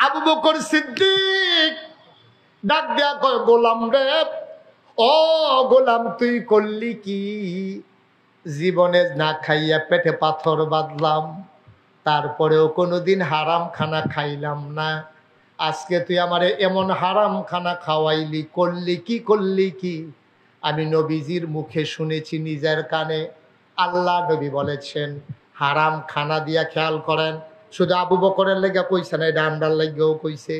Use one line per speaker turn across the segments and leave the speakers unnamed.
আবু বকর সিদ্দিক ডাক দেয়া কয়, গোলাম রে, ও গোলাম তুই করলি কি? জীবনে না খাইয়া পেটে পাথর বাঁধলাম, তারপরেও কোনোদিন হারাম খানা খাইলাম না। আজকে তুই আমারে এমন হারাম খানা খাওয়াইলি, করলি কি করলি কি? আমি নবীজির মুখে শুনেছি নিজের কানে। আল্লাহ নবী বলেছেন হারাম খানা দিয়া, খেয়াল করেন, শুধু আবু বকরের লেগে কইছে না, এটা আমরার লেগেও কইছে।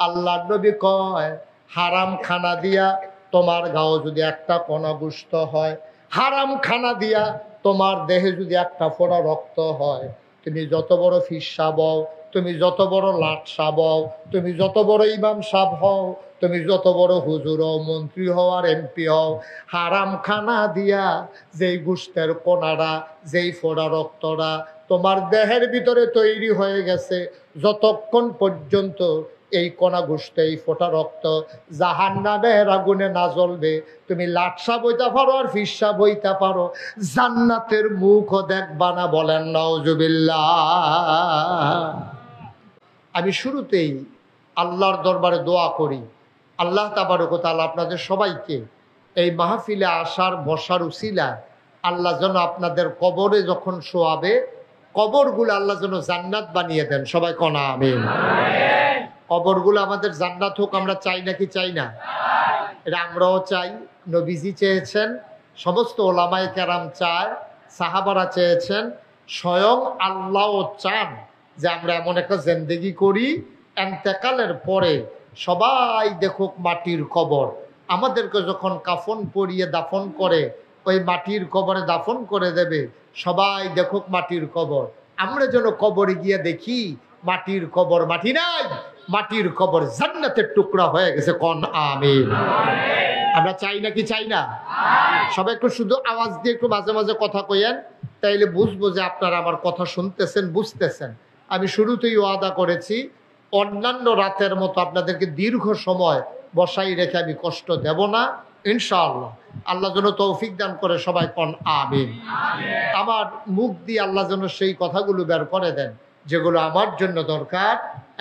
আল্লাহ নবী কয় হারাম খানা দিয়া তোমার গাও যদি একটা কণা গুস্ত হয়, হারাম খানা দিয়া তোমার দেহে যদি একটা ফোঁটা রক্ত হয়, তুমি যত বড় ফিরসা বও, তুমি যত বড় লাটসা বও, তুমি যত বড় ইমাম সাহেব হও, তুমি যত বড় হুজুর হও, মন্ত্রী হও আর এমপি হও, হারাম খানা দিয়া যেই গুস্তের কোনারা, যেই ফোঁটা রক্তরা তোমার দেহের ভিতরে তৈরি হয়ে গেছে, যতক্ষণ পর্যন্ত এই কণা গোস্ত, এই ফোঁটা রক্ত জাহান্নামের আগুনে না জ্বলবে, তুমি লাটসা বইতে পারো আর ফিরসা বইতে পারো, জান্নাতের মুখও দেখবা না। বলেন নাউজুবিল্লাহ। আমি শুরুতেই আল্লাহর দরবারে দোয়া করি, আল্লাহ তাবারক ওয়া তাআলা আপনাদের সবাইকে এই মাহফিলে আসার বসার উসিলা আল্লাহ যেন আপনাদের কবরে যখন শোয়াবে, কবরগুলো আল্লাহ যেন জান্নাত বানিয়ে দেন। সবাই কনা আমিন। কবরগুলো আমাদের জান্নাত হোক, আমরা চাই নাকি চাই না? এটা আমরাও চাই, নবীজি চেয়েছেন, সমস্ত ওলামায়ে কেরাম চায়, সাহাবারা চেয়েছেন, স্বয়ং আল্লাহও চান যে আমরা এমন একটা জিন্দেগি করি, এন্তেকালের পরে সবাই দেখুক মাটির কবর। আমাদেরকে যখন কাফন পরিয়ে দাফন করে, ওই মাটির কবরে দাফন করে দেবে, সবাই দেখুক মাটির কবর। আমরা যেন কবরে গিয়ে দেখি মাটির কবর মাটি নাই, মাটির কবর জান্নাতের টুকরা হয়ে গেছে। কোন আমিন। আমরা চাই নাকি চাই না? সবাই একটু শুধু আওয়াজ দিয়ে একটু মাঝে মাঝে কথা কইয়েন, তাইলে বুঝবো যে আপনারা আমার কথা শুনতেছেন, বুঝতেছেন। আমি শুরুতেই ওয়াদা করেছি অন্যান্য রাতের মতো আপনাদেরকে দীর্ঘ সময় বসাই রেখে আমি কষ্ট দেব না, ইনশাআল্লাহ। আল্লাহ যেন তৌফিক দান করে। সবাই কোন আমিন। আমার মুখ দিয়ে আল্লাহ যেন সেই কথাগুলো বের করে দেন যেগুলো আমার জন্য দরকার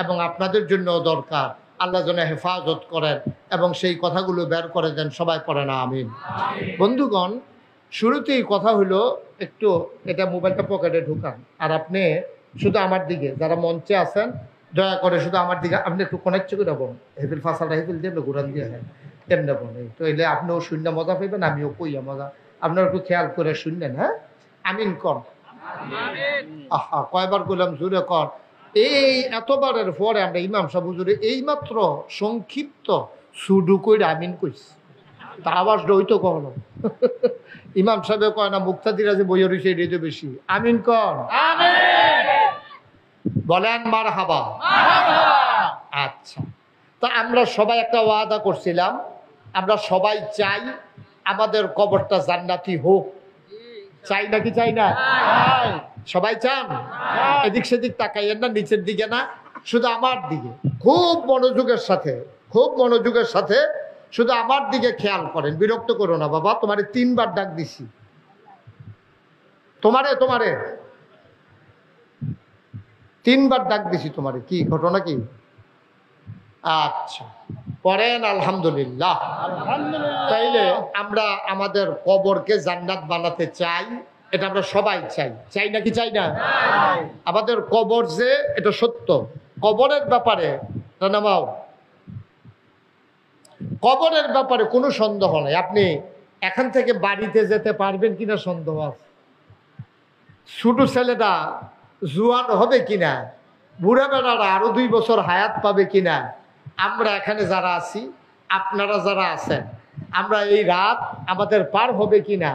এবং আপনাদের জন্য দরকার। আল্লাহ যেন হেফাজত করেন এবং সেই কথাগুলো বের করে দেন। সবাই করেন আমিন। বন্ধুগণ, শুরুতেই কথা হলো, একটু এটা মোবাইলটা পকেটে ঢুকান, আর আপনি শুধু আমার দিকে, যারা মঞ্চে আছেন দয়া করে শুধু আমার দিকে আপনি একটু কানেক্ট করে বোন, হেফিল ফাঁসালটা হেফিল দিয়ে ঘুরান দিয়ে হ্যাঁ কেমনে বোন, এই তো এলে আপনিও শূন্য মজা পাইবেন, আমিও কইয়া মজা। আপনারা একটু খেয়াল করে শুনলেন। হ্যাঁ, আমিন কর। আহা, কয়বার কইলাম, জুড়ে কর। এই এতবারের পরে আমরা ইমাম সাহেব হুজুরে এইমাত্র সংক্ষিপ্ত সুডু কইরা আমিন কইছি, তার আওয়াজটা হইতো কখনো। ইমাম সাহেব কয় না, মুক্তাদিরা যে বইয়ের হইছে এটাই তো বেশি। আমিন কর। বলেন মারহাবা। আচ্ছা, তা আমরা সবাই একটা ওয়াদা করছিলাম, আমরা সবাই চাই আমাদের কবরটা জান্নাতি হোক। চাই নাকি চাই না? সবাই চান? এদিক সেদিক তাকাইয়েন না, নিচের দিকে না, শুধু আমার দিকে খুব মনোযোগের সাথে, খুব মনোযোগের সাথে শুধু আমার দিকে খেয়াল করেন। বিরক্ত করো না বাবা, তোমারে 3 বার ডাক দিছি। তোমারে 3 বার ডাক দিছি তোমারে। কি ঘটনা কি? আচ্ছা, পড়েন আলহামদুলিল্লাহ। তাইলে আমরা আমাদের কবরকে জান্নাত বানাতে চাই, এটা আমরা সবাই চাই। চাই নাকি চাই না? আমাদের কবর যে, এটা সত্য, কবরের ব্যাপারে নামাও, কবরের ব্যাপারে কোনো সন্দেহ নাই। আপনি এখান থেকে বাড়িতে যেতে পারবেন কিনা সন্দেহ আছে। ছোট ছেলেটা জুয়ান হবে কিনা, বুড়া বেড়ারা আরো 2 বছর হায়াত পাবে কিনা, আমরা এখানে যারা আছি, আপনারা যারা আছেন, আমরা এই রাত আমাদের পার হবে কিনা,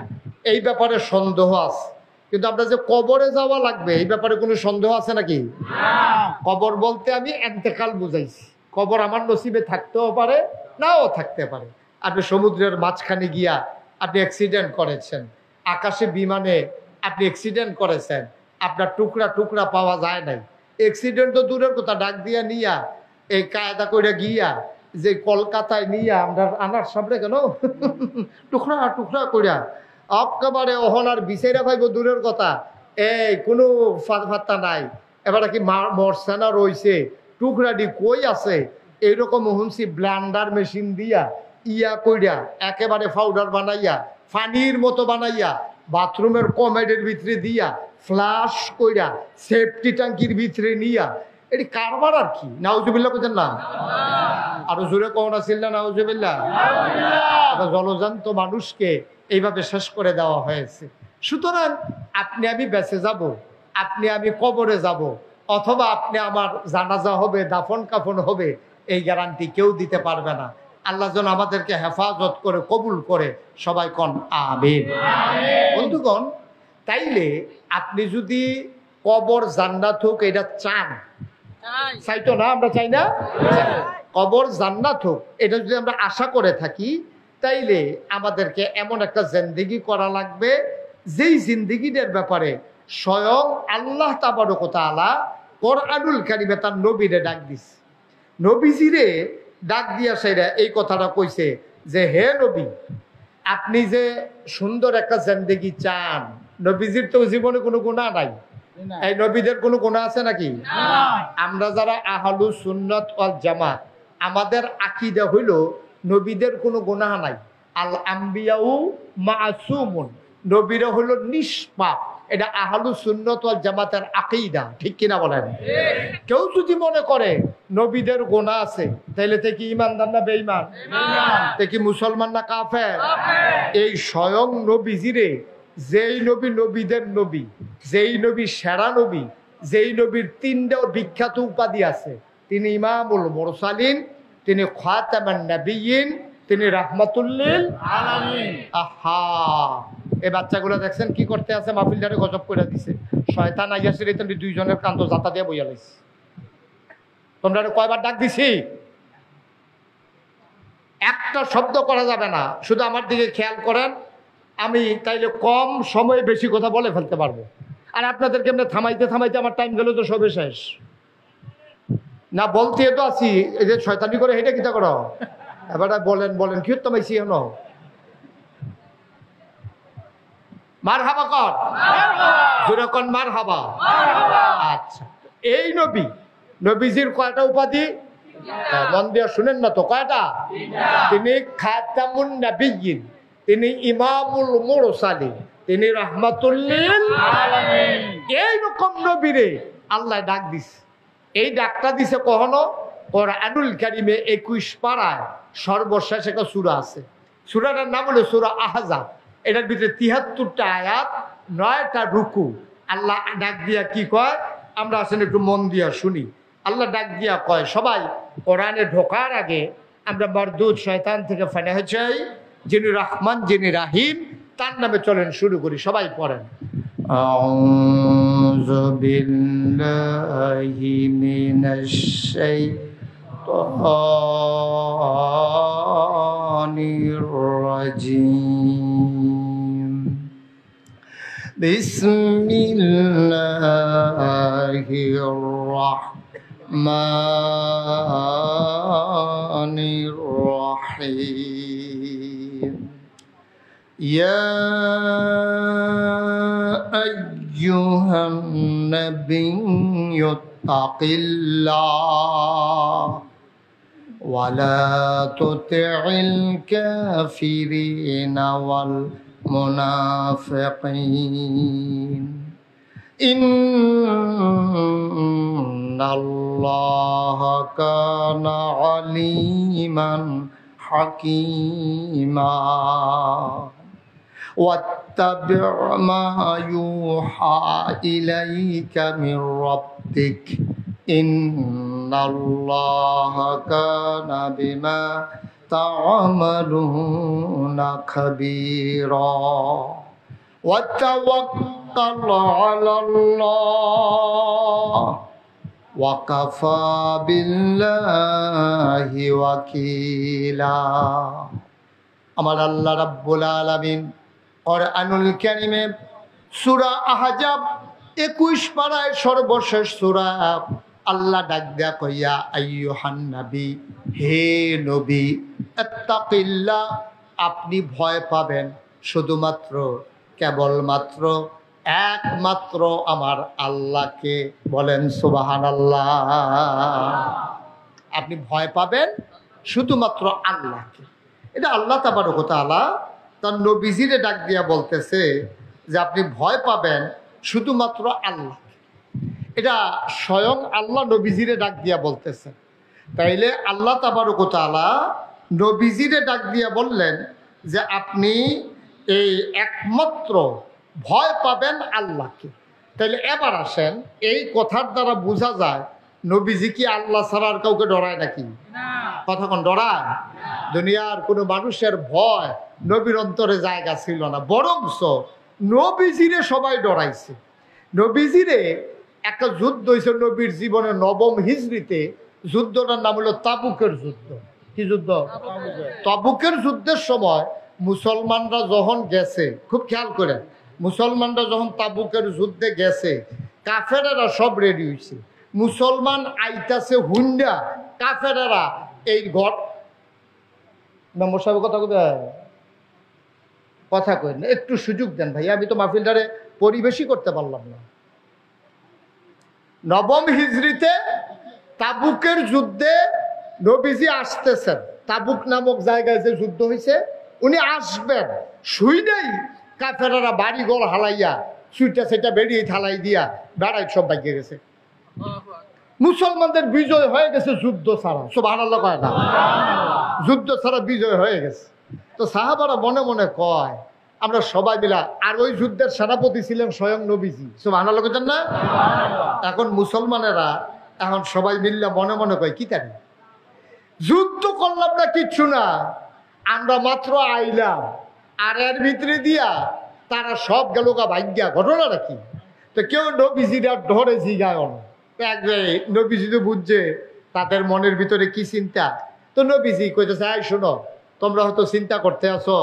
এই ব্যাপারে সন্দেহ আছে। কিন্তু আমরা যে কবরে যাওয়া লাগবে, এই ব্যাপারে কোনো সন্দেহ আছে নাকি? কবর বলতে আমি এন্তেকাল বুঝাইছি। কবর আমার নসিবে থাকতেও পারে, নাও থাকতে পারে। আপনি সমুদ্রের মাঝখানে গিয়া আপনি অ্যাক্সিডেন্ট করেছেন, আকাশে বিমানে আপনি অ্যাক্সিডেন্ট করেছেন, আপনার টুকরা টুকরা পাওয়া যায় নাই, অ্যাক্সিডেন্ট তো দূরের কথা, ডাক দিয়া নিয়া এই কায়দা করে গিয়া যে কলকাতায় নিয়ে আমরা আনার সামনে কেন টুকরা টুকরা করিয়া একেবারে অহনার বিচাইরা পাইব দূরের কথা, এই কোনো ফাত্তা নাই। এবারে কি মরছে না রইছে, টুকরাটি কই আছে, এইরকম হুনছি ব্লেন্ডার মেশিন দিয়া ইয়া কইরা একেবারে পাউডার বানাইয়া পানির মতো বানাইয়া বাথরুমের কমেডের ভিতরে দিয়া ফ্লাশ কইরা সেফটি ট্যাঙ্কির ভিতরে নিয়া এটি কারবার আর কি। নাউজুবিল্লাহ কইতেন না? আরো জোরে কোন আছিল না? নাউজুবিল্লাহ। জলজান্ত মানুষকে এইভাবে শেষ করে দেওয়া হয়েছে। সুতরাং আপনি আমি বেঁচে যাব, আপনি আমি কবরে যাব, অথবা আপনি আমার জানাজা হবে, দাফন কাফন হবে, এই গ্যারান্টি কেউ দিতে পারবে না। আল্লাহ যেন আমাদেরকে হেফাজত করে কবুল করে, সবাই কন আমিন। বন্ধুগণ, তাইলে আপনি যদি কবর জান্নাত হোক এটা চান, চাই তো না? আমরা চাই না? কবর জান্নাত হোক এটা যদি আমরা আশা করে থাকি, তাইলে আমাদেরকে এমন একটা জিন্দেগি করা লাগবে যেই জিন্দেগিটার ব্যাপারে স্বয়ং আল্লাহ তাবারক ওয়া তাআলা কোরআনুল কারীমে তার নবীরে ডাক দিছে। নবীজিরে ডাক দিয়া সেরা এই কথাটা কইছে যে, হে নবী, আপনি যে সুন্দর একটা জিন্দেগি চান, নবীজির তো জীবনে কোনো গুনাহ নাই, এই নবীদের কোনো গুনাহ আছে নাকি? আমরা যারা আহলুস সুন্নাত ওয়াল জামাত, আমাদের আকীদা হইল নবীদের কোনো গুনাহ নাই। আল আম্বিয়াউ মাসুমুন, নবীরা হলো নিষ্পাপ। এটা আহলুস সুন্নাত ওয়াল জামাতের আকীদা, ঠিক কিনা বলেন? কেউ যদি মনে করে নবীদের গুনাহ আছে, তাহলে তে কি ঈমানদার না বেঈমান? তে কি মুসলমান না কাফের? এই স্বয়ং নবীজিরে, যেই নবী নবীদের নবী, যেই নবী সেরা নবী, যেই নবীর তিনটা বিখ্যাত উপাধি আছে, তিনি ইমামুল মুরসালিন, তিনি খাতামান নবিয়্যিন, তিনি রাহমাতুল লিল আলামিন। আহা, এই বাচ্চাগুলো দেখছেন কি করতে আছে? মাহফিলটারে গজব করে দিছে। শয়তান আইয়াছে, তুমি দুইজনের কান্দ জাতা দিয়ে বইয়া লাইছে। তোমরা কয়বার ডাক দিছি? একটা শব্দ করা যাবে না, শুধু আমার দিকে খেয়াল করেন। আমি তাইলে কম সময়ে বেশি কথা বলে ফেলতে পারবো। আর আপনাদেরকে এমনি থামাইতে থামাইতে আমার টাইম গেল তো সবে শেষ। না বলতে তো আছি, এই যে শয়তানি করে হেঁটে কিতা করো? এবার বলেন বলেন কি থামাইছি এখন? মার হাবা কর, যেরকম মার হাবা। আচ্ছা, এই নবী, নবীজির কয়টা উপাধি? মন দিয়ে শুনেন না তো, কয়টা? তিনি খাতামুন নবিয়্যিন, তিনি ইমামুল মুরসালিন, তিনি রাহমাতুল লিল আলামিন। এইরকম নবীরে আল্লাহ ডাক দিছে। এই ডাকটা দিছে কখনো কোরআনুল কারীমে 21 পারায় সর্বশেষ একটা সূরা আছে। সূরাটার নাম হলো সূরা আহজাব। এটার ভিতরে 73টা আয়াত, 9টা রুকু। আল্লাহ ডাক দিয়া কি কয় আমরা আসলে একটু মন দিয়া শুনি। আল্লাহ ডাক দিয়া কয়, সবাই কোরআনে ঢোকার আগে আমরা মারদুদ শয়তান থেকে ফানাহ চাই। যিনি রহমান, যিনি রাহিম, তার নামে চলেন শুরু করি। সবাই পড়েন। আউযু বিল্লাহি মিনাশ শাইতানির রাজীম। বিসমিল্লাহির রাহমানির রাহিম। يا أيها النبي اتق الله ولا تطع الكافرين والمنافقين إن الله كان عليما حكيما واتبع ما يوحى إليك من ربك إن الله كان بما تعملون خبيرا وتوكل على الله وكفى بالله وكيلا। আমার আল্লাহ রাব্বুল আলামিন কোরআনুল কারীমে সূরা আহজাব 21 পারায় সর্বশেষ সূরা আল্লাহ ডাক দেয়া কইয়া, আইয়ুহান নবী, হে নবী, ইত্তাকিল্লাহ, আপনি ভয় পাবেন শুধুমাত্র কেবলমাত্র একমাত্র আমার আল্লাহকে। বলেন সুবহানাল্লাহ। আপনি ভয় পাবেন শুধুমাত্র আল্লাহকে। এটা আল্লাহ তাবারক ওয়া তাআলা তার নবীজিরে ডাক দিয়া বলতেছে যে আপনি ভয় পাবেন শুধুমাত্র আল্লাহকে। এটা স্বয়ং আল্লাহ নবীজিরে ডাক দিয়া বলতেছে। তাইলে আল্লাহ তাবারক ওয়া তাআলা নবীজিরে ডাক দিয়া বললেন যে আপনি এই একমাত্র ভয় পাবেন আল্লাহকে। তাইলে এবার আসেন, এই কথার দ্বারা বোঝা যায় নবীজি কি আল্লাহ ছাড়া আর কাউকে ডরায় নাকি? কথা কোন ডরায়? দুনিয়ার কোনো মানুষের ভয় নবীর অন্তরে জায়গা ছিল না, বরঞ্চ নবীজিরে সবাই ডরাইছে। নবীজিরে একটা যুদ্ধ হয়েছে নবীর জীবনে নবম হিজরিতে। যুদ্ধটার নাম হলো তাবুকের যুদ্ধ। কি যুদ্ধ? তাবুকের যুদ্ধের সময় মুসলমানরা যখন গেছে, খুব খেয়াল করে, মুসলমানরা যখন তাবুকের যুদ্ধে গেছে, কাফেরেরা সব রেডি হয়েছে। মুসলমান আইতাছে হুন্ডা, কাফেরেরা এই ঘর মেম্বার সাহেব কথা কবে কথা কই না, একটু সুযোগ দেন ভাই, আমি তো মাহফিলটারে পরিবেশই করতে পারলাম না। নবম হিজরিতে তাবুকের যুদ্ধে নবীজি আসতেছেন। তাবুক নামক জায়গায় যে যুদ্ধ হয়েছে, উনি আসবেন শুই নেই, কাফেরেরা বাড়িঘর হালাইয়া সুইটা সেটা বেরিয়ে থালাই দিয়া বেড়াই সব বাইকে গেছে। মুসলমানদের বিজয় হয়ে গেছে যুদ্ধ ছাড়া। সুবহানাল্লাহ কয় না? যুদ্ধ ছাড়া বিজয় হয়ে গেছে। তো সাহাবারা মনে মনে কয় আমরা সবাই মিলা, আর ওই যুদ্ধের সেনাপতি ছিলেন স্বয়ং নবীজি। সুবহানাল্লাহ কইতেন না? এখন মুসলমানেরা এখন সবাই মিললে মনে মনে কয় কি তারি যুদ্ধ করলাম না, কিচ্ছু না, আমরা মাত্র আইলাম, আর এর ভিতরে দিয়া তারা সব গেল গা ভাগ্যা। ঘটনাটা কি? তো কেউ নবীজিরা ধরে জিগায় না। নবীজি তো বুঝছে তাদের মনের ভিতরে কি চিন্তা। তো নবীজি কইতেছে, এই শোনো, তোমরা হয়তো চিন্তা করতে আছো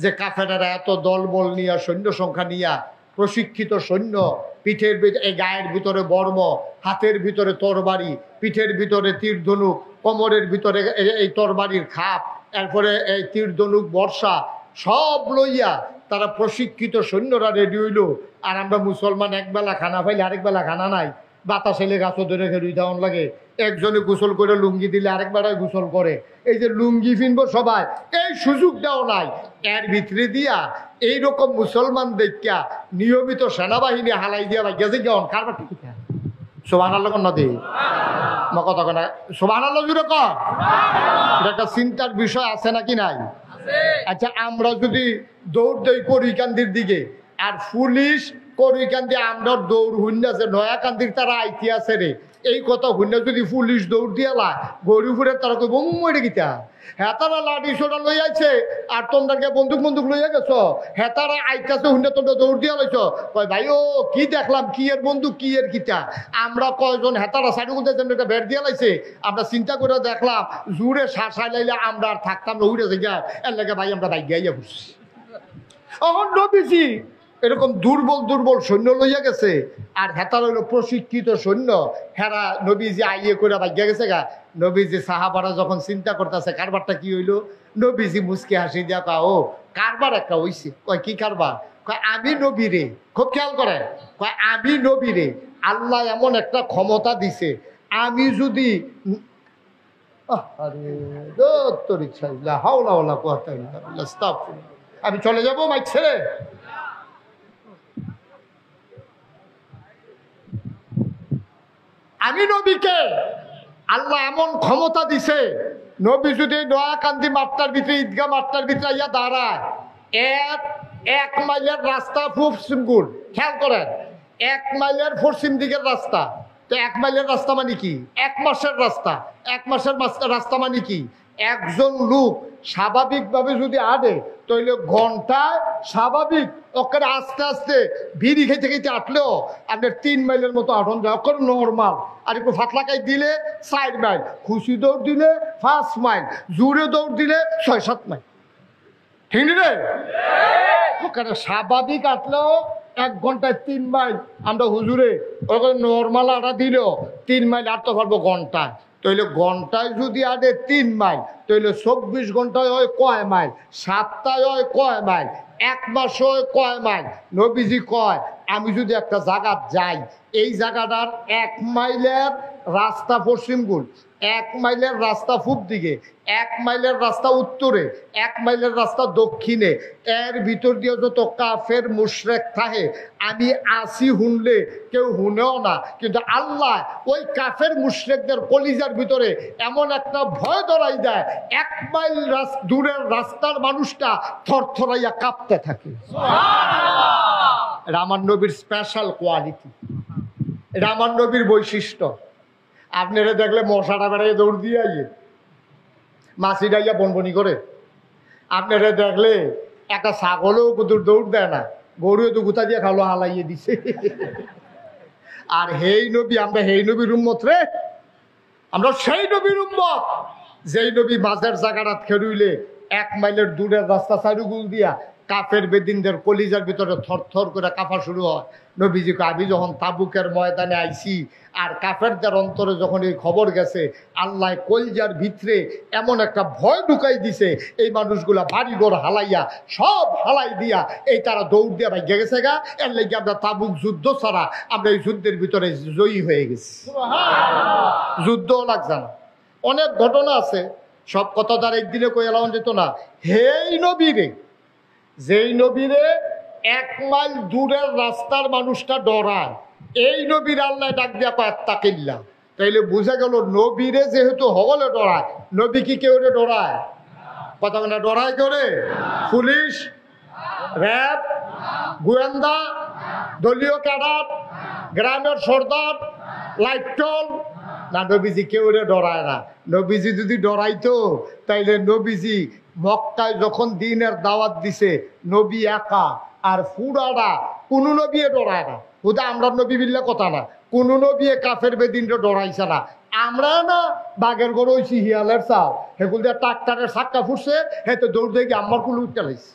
যে কাফেরেরা এত দলবল নিয়া, সৈন্য সংখ্যা নিয়া, প্রশিক্ষিত সৈন্য, পিঠের এই গায়ের ভিতরে বর্ম, হাতের ভিতরে তরবারি, পিঠের ভিতরে তীর ধনুক, কোমরের ভিতরে এই তরবারির খাপ, এরপরে এই তীর ধনুক বর্ষা সব লইয়া তারা প্রশিক্ষিত সৈন্যরা রেডি হইল। আর আমরা মুসলমান একবেলা খানা পাইলে আরেক বেলা খানা নাই, বাতাস এলে গাছও ধরে খেলুই দেওয়ান লাগে, একজনে গোসল করে লুঙ্গি দিলে আরেক বেলায় গোসল করে, এই যে লুঙ্গি ফিনবো সবাই, এই সুযোগটাও নাই। এর ভিতরে দিয়া এইরকম মুসলমান দেখা নিয়মিত সেনাবাহিনী হালাই দিয়া বা গেছে কেমন কারবার ঠিক আছে। সুবহানাল্লাহ নদী মা কথা কয় না? সুবহানাল্লাহ জুড়ে কর। এটা একটা চিন্তার বিষয় আছে নাকি নাই? আচ্ছা, আমরা যদি দৌড় দেই করিকান্দির দিকে, আর পুলিশ করিকান্দি আমরা দৌড় হুন্যাছে নয়াকান্দির তারা আইতি আছে রে, এই কথা হুন্যা যদি পুলিশ দৌড় দিয়ালা গরিপুরের তারা কই বম মরে গিতা, হেতারা লাঠি সোটা লই আইছে আর তোমরা বন্দুক বন্দুক লইয়া গেছো, হেতারা আইতাছে হুন্যা তোমরা দৌড় দিয়া লইছ। কয় ভাই ও কি দেখলাম, কি এর বন্দুক, কি এর কিতা, আমরা কয়জন হেতারা সাইড করতে একটা বের দিয়া লাইছে, আমরা চিন্তা করে দেখলাম জুড়ে শাসাই লাইলে আমরা আর থাকতাম না, উড়ে যাই এর লাগে ভাই আমরা বাইক গাইয়া বসছি। এখন নবীজি এরকম দুর্বল দুর্বল সৈন্য লইয়া গেছে, আর হেতার হইল প্রশিক্ষিত সৈন্য, হেরা নবীজি আইয়ে করে ভাগ্যা গেছে গা। নবীজি সাহাবারা যখন চিন্তা করতেছে কারবারটা কি হইলো, নবীজি মুসকে হাসি দিয়া কা ও কারবার একটা হইছে। কয় কি কারবার? কয় আমি নবীরে, খুব খেয়াল করেন, কয় আমি নবীরে আল্লাহ এমন একটা ক্ষমতা দিছে, আমি যদি আমি চলে যাবো মাইক ছেড়ে। আমি নবীকে আল্লাহ এমন ক্ষমতা দিছে, নবী যদি নয়াকান্দি মাঠটার ভিতরে, ঈদগাহ মাঠটার ভিতরে ইয়া দাঁড়ায়, এক মাইলের রাস্তা পশ্চিম গুল, খেয়াল করেন, 1 মাইলের পশ্চিম দিকের রাস্তা। তো 1 মাইলের রাস্তা মানে কি? 1 মাসের রাস্তা। 1 মাসের রাস্তা মানে কি? একজন লোক স্বাভাবিকভাবে যদি আটে তাহলে ঘন্টায় স্বাভাবিক ওখানে আস্তে আস্তে বিড়ি খেতে খেতে আটলেও আপনার 3 মাইলের মতো আটন যায়, ওখানে নর্মাল। আর একটু ফাতলাকাই দিলে 4 মাইল, খুশি দৌড় দিলে 5 মাইল, জোরে দৌড় দিলে 6-7 মাইল, ঠিক রে? ওখানে স্বাভাবিক আটলেও 1 ঘন্টায় 3 মাইল। আমরা হুজুরে ওখানে নর্মাল আটা দিলেও 3 মাইল আটতে পারবো ঘন্টায়। তাইলে ঘন্টায় যদি আডে 3 মাইল, তাইলে 24 ঘন্টায় হয় কয় মাইল, সপ্তাহে হয় কয় মাইল, 1 মাস হয় কয় মাইল। নবীজি কয় আমি যদি একটা জায়গা যাই, এই জায়গাটার 1 মাইলের রাস্তা পশ্চিম গুল, 1 মাইলের রাস্তা পূব দিকে, 1 মাইলের রাস্তা উত্তরে, 1 মাইলের রাস্তা দক্ষিণে, এর ভিতর দিয়ে যত কাফের মুশরিক থাকে আমি আসি শুনলে কেউ শুনেও না, কিন্তু আল্লাহ ওই কাফের মুশরিকদের কলিজার ভিতরে এমন একটা ভয় ধরাই দেয়, 1 মাইল দূরের রাস্তার মানুষটা থরথরাইয়া কাঁপতে থাকে। এটা আমার নবীর স্পেশাল কোয়ালিটি, এটা আমার নবীর বৈশিষ্ট্য। আপনারা দেখলে মশাটা বেড়াইয়া দৌড় দিয়ে আইয়ে, মাছি ডাইয়া বনবনি করে। আপনারা দেখলে একটা ছাগলও কুতুর দৌড় দেয় না, গরুও তো গুতা দিয়ে খালো হালাইয়ে দিছে। আর হেই নবী, আমরা হেই নবীর উম্মত রে, আমরা সেই নবীর উম্মত যেই নবী মাঝের জায়গাটা খেরুইলে 1 মাইলের দূরের রাস্তা চারুগুল দিয়া কাফের বেদিনদের কলিজার ভিতরে থরথর করে কাঁপা শুরু হয়। নবীজিকে আমি যখন তাবুকের ময়দানে আইছি আর কাফেরদের অন্তরে যখন এই খবর গেছে, আল্লাহ কলিজার ভিতরে এমন একটা ভয় ঢুকাই দিছে, এই মানুষগুলা বাড়িঘর হালাইয়া সব হালাই দিয়া এই তারা দৌড় দিয়া ভাই গেছে গা। এর লেগে আমরা তাবুক যুদ্ধ ছাড়া আমরা এই যুদ্ধের ভিতরে জয়ী হয়ে গেছি, যুদ্ধও লাগছে না। অনেক ঘটনা আছে, সব কথা তার একদিনে কই এলাম যেত না। হেই নবীরে, যেই নবীরে 1 মাইল দূরের রাস্তার মানুষটা ডরায়, এই নবীর আল্লাহ ডাক দিয়া কয় আত্তাকিল্লা। তাইলে বুঝা গেল নবীরে যেহেতু হবলে ডরায়, নবী কি কেউ ডরায়? কথা মানে ডরায় কেউ রে? পুলিশ, র্যাব, গোয়েন্দা, দলীয় ক্যাডার, গ্রামের সর্দার, লাইটল না, নবীজি কেউ ডরায় না। নবীজি যদি ডরাইতো তাইলে নবীজি মক্কায় যখন দিনের দাওয়াত দিছে, নবী একা আর ফুরারা কোনো নবী ডরায় না। হুদা আমরা নবী বিল্লা কথা না, কোনো নবী কাফের বেদিনটা ডরাইছে না। আমরা না বাঘের গরু হয়েছি, হিয়ালের চাও, সেগুলো দিয়ে ট্রাক্টারের চাক্কা ফুটছে, হেতে দৌড় দিয়ে গিয়ে আমার কুলে উঠতে লাইছে।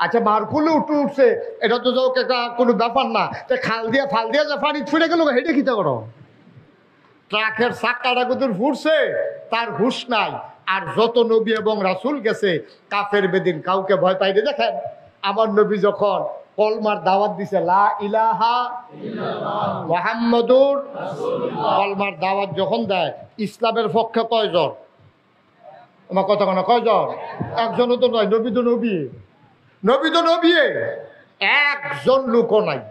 আচ্ছা মারকুলে উঠছে, এটা তো একটা কোনো ব্যাপার না। খাল দিয়া ফাল দিয়া যে পানি ছুটে গেল, হেঁটে খিতে করো। ট্রাকের চাক্কাটা কুতুর ফুটছে, তার হুশ নাই। আর যত নবী এবং রাসূল গেছে কাফের বেদিন কাউকে ভয় পাইনি। দেখেন আমার নবী যখন কলমার দাওয়াত দিছে, লা ইলাহা ইল্লাল্লাহ মুহাম্মাদুর রাসূলুল্লাহ, কলমার দাওয়াত যখন দেয়, ইসলামের পক্ষে কয়জন? আমার কথা কোনো কয়জন? একজনও তো নয়। নবী তো নবী, নবী তো নবী, একজন লোকও নাই।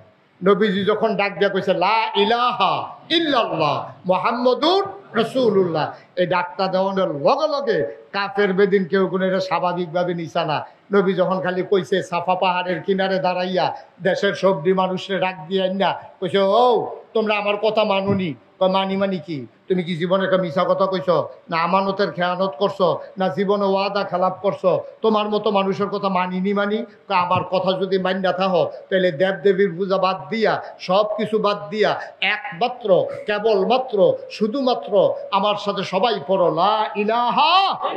নবীজি যখন ডাক দিয়া কইছে লা ইলাহা ইল্লাল্লাহ মুহাম্মাদুর রাসূলুল্লাহ, এই ডাকটা দেওয়ানোর লগে লগে কাফের বেদিন কেউ কোনো এটা স্বাভাবিকভাবে নিছা না। নবী যখন খালি কইছে সাফা পাহাড়ের কিনারে দাঁড়াইয়া দেশের সবজি মানুষের ডাক দিয়ে না কইছে, ও তোমরা আমার কথা মানুনি। মানি মানি কি? তুমি কি জীবনে একটা মিছা কথা কইছ, না আমানতের খেয়ানত করছো, না জীবনে ওয়াদা খেলাপ করছো? তোমার মতো মানুষের কথা মানিনি মানি। আমার কথা যদি মান্যা থাকো তাহলে দেব দেবীর পূজা বাদ দিয়া, সব কিছু বাদ দিয়া একমাত্র কেবলমাত্র শুধুমাত্র আমার সাথে সবাই পড়ো লা ইলাহা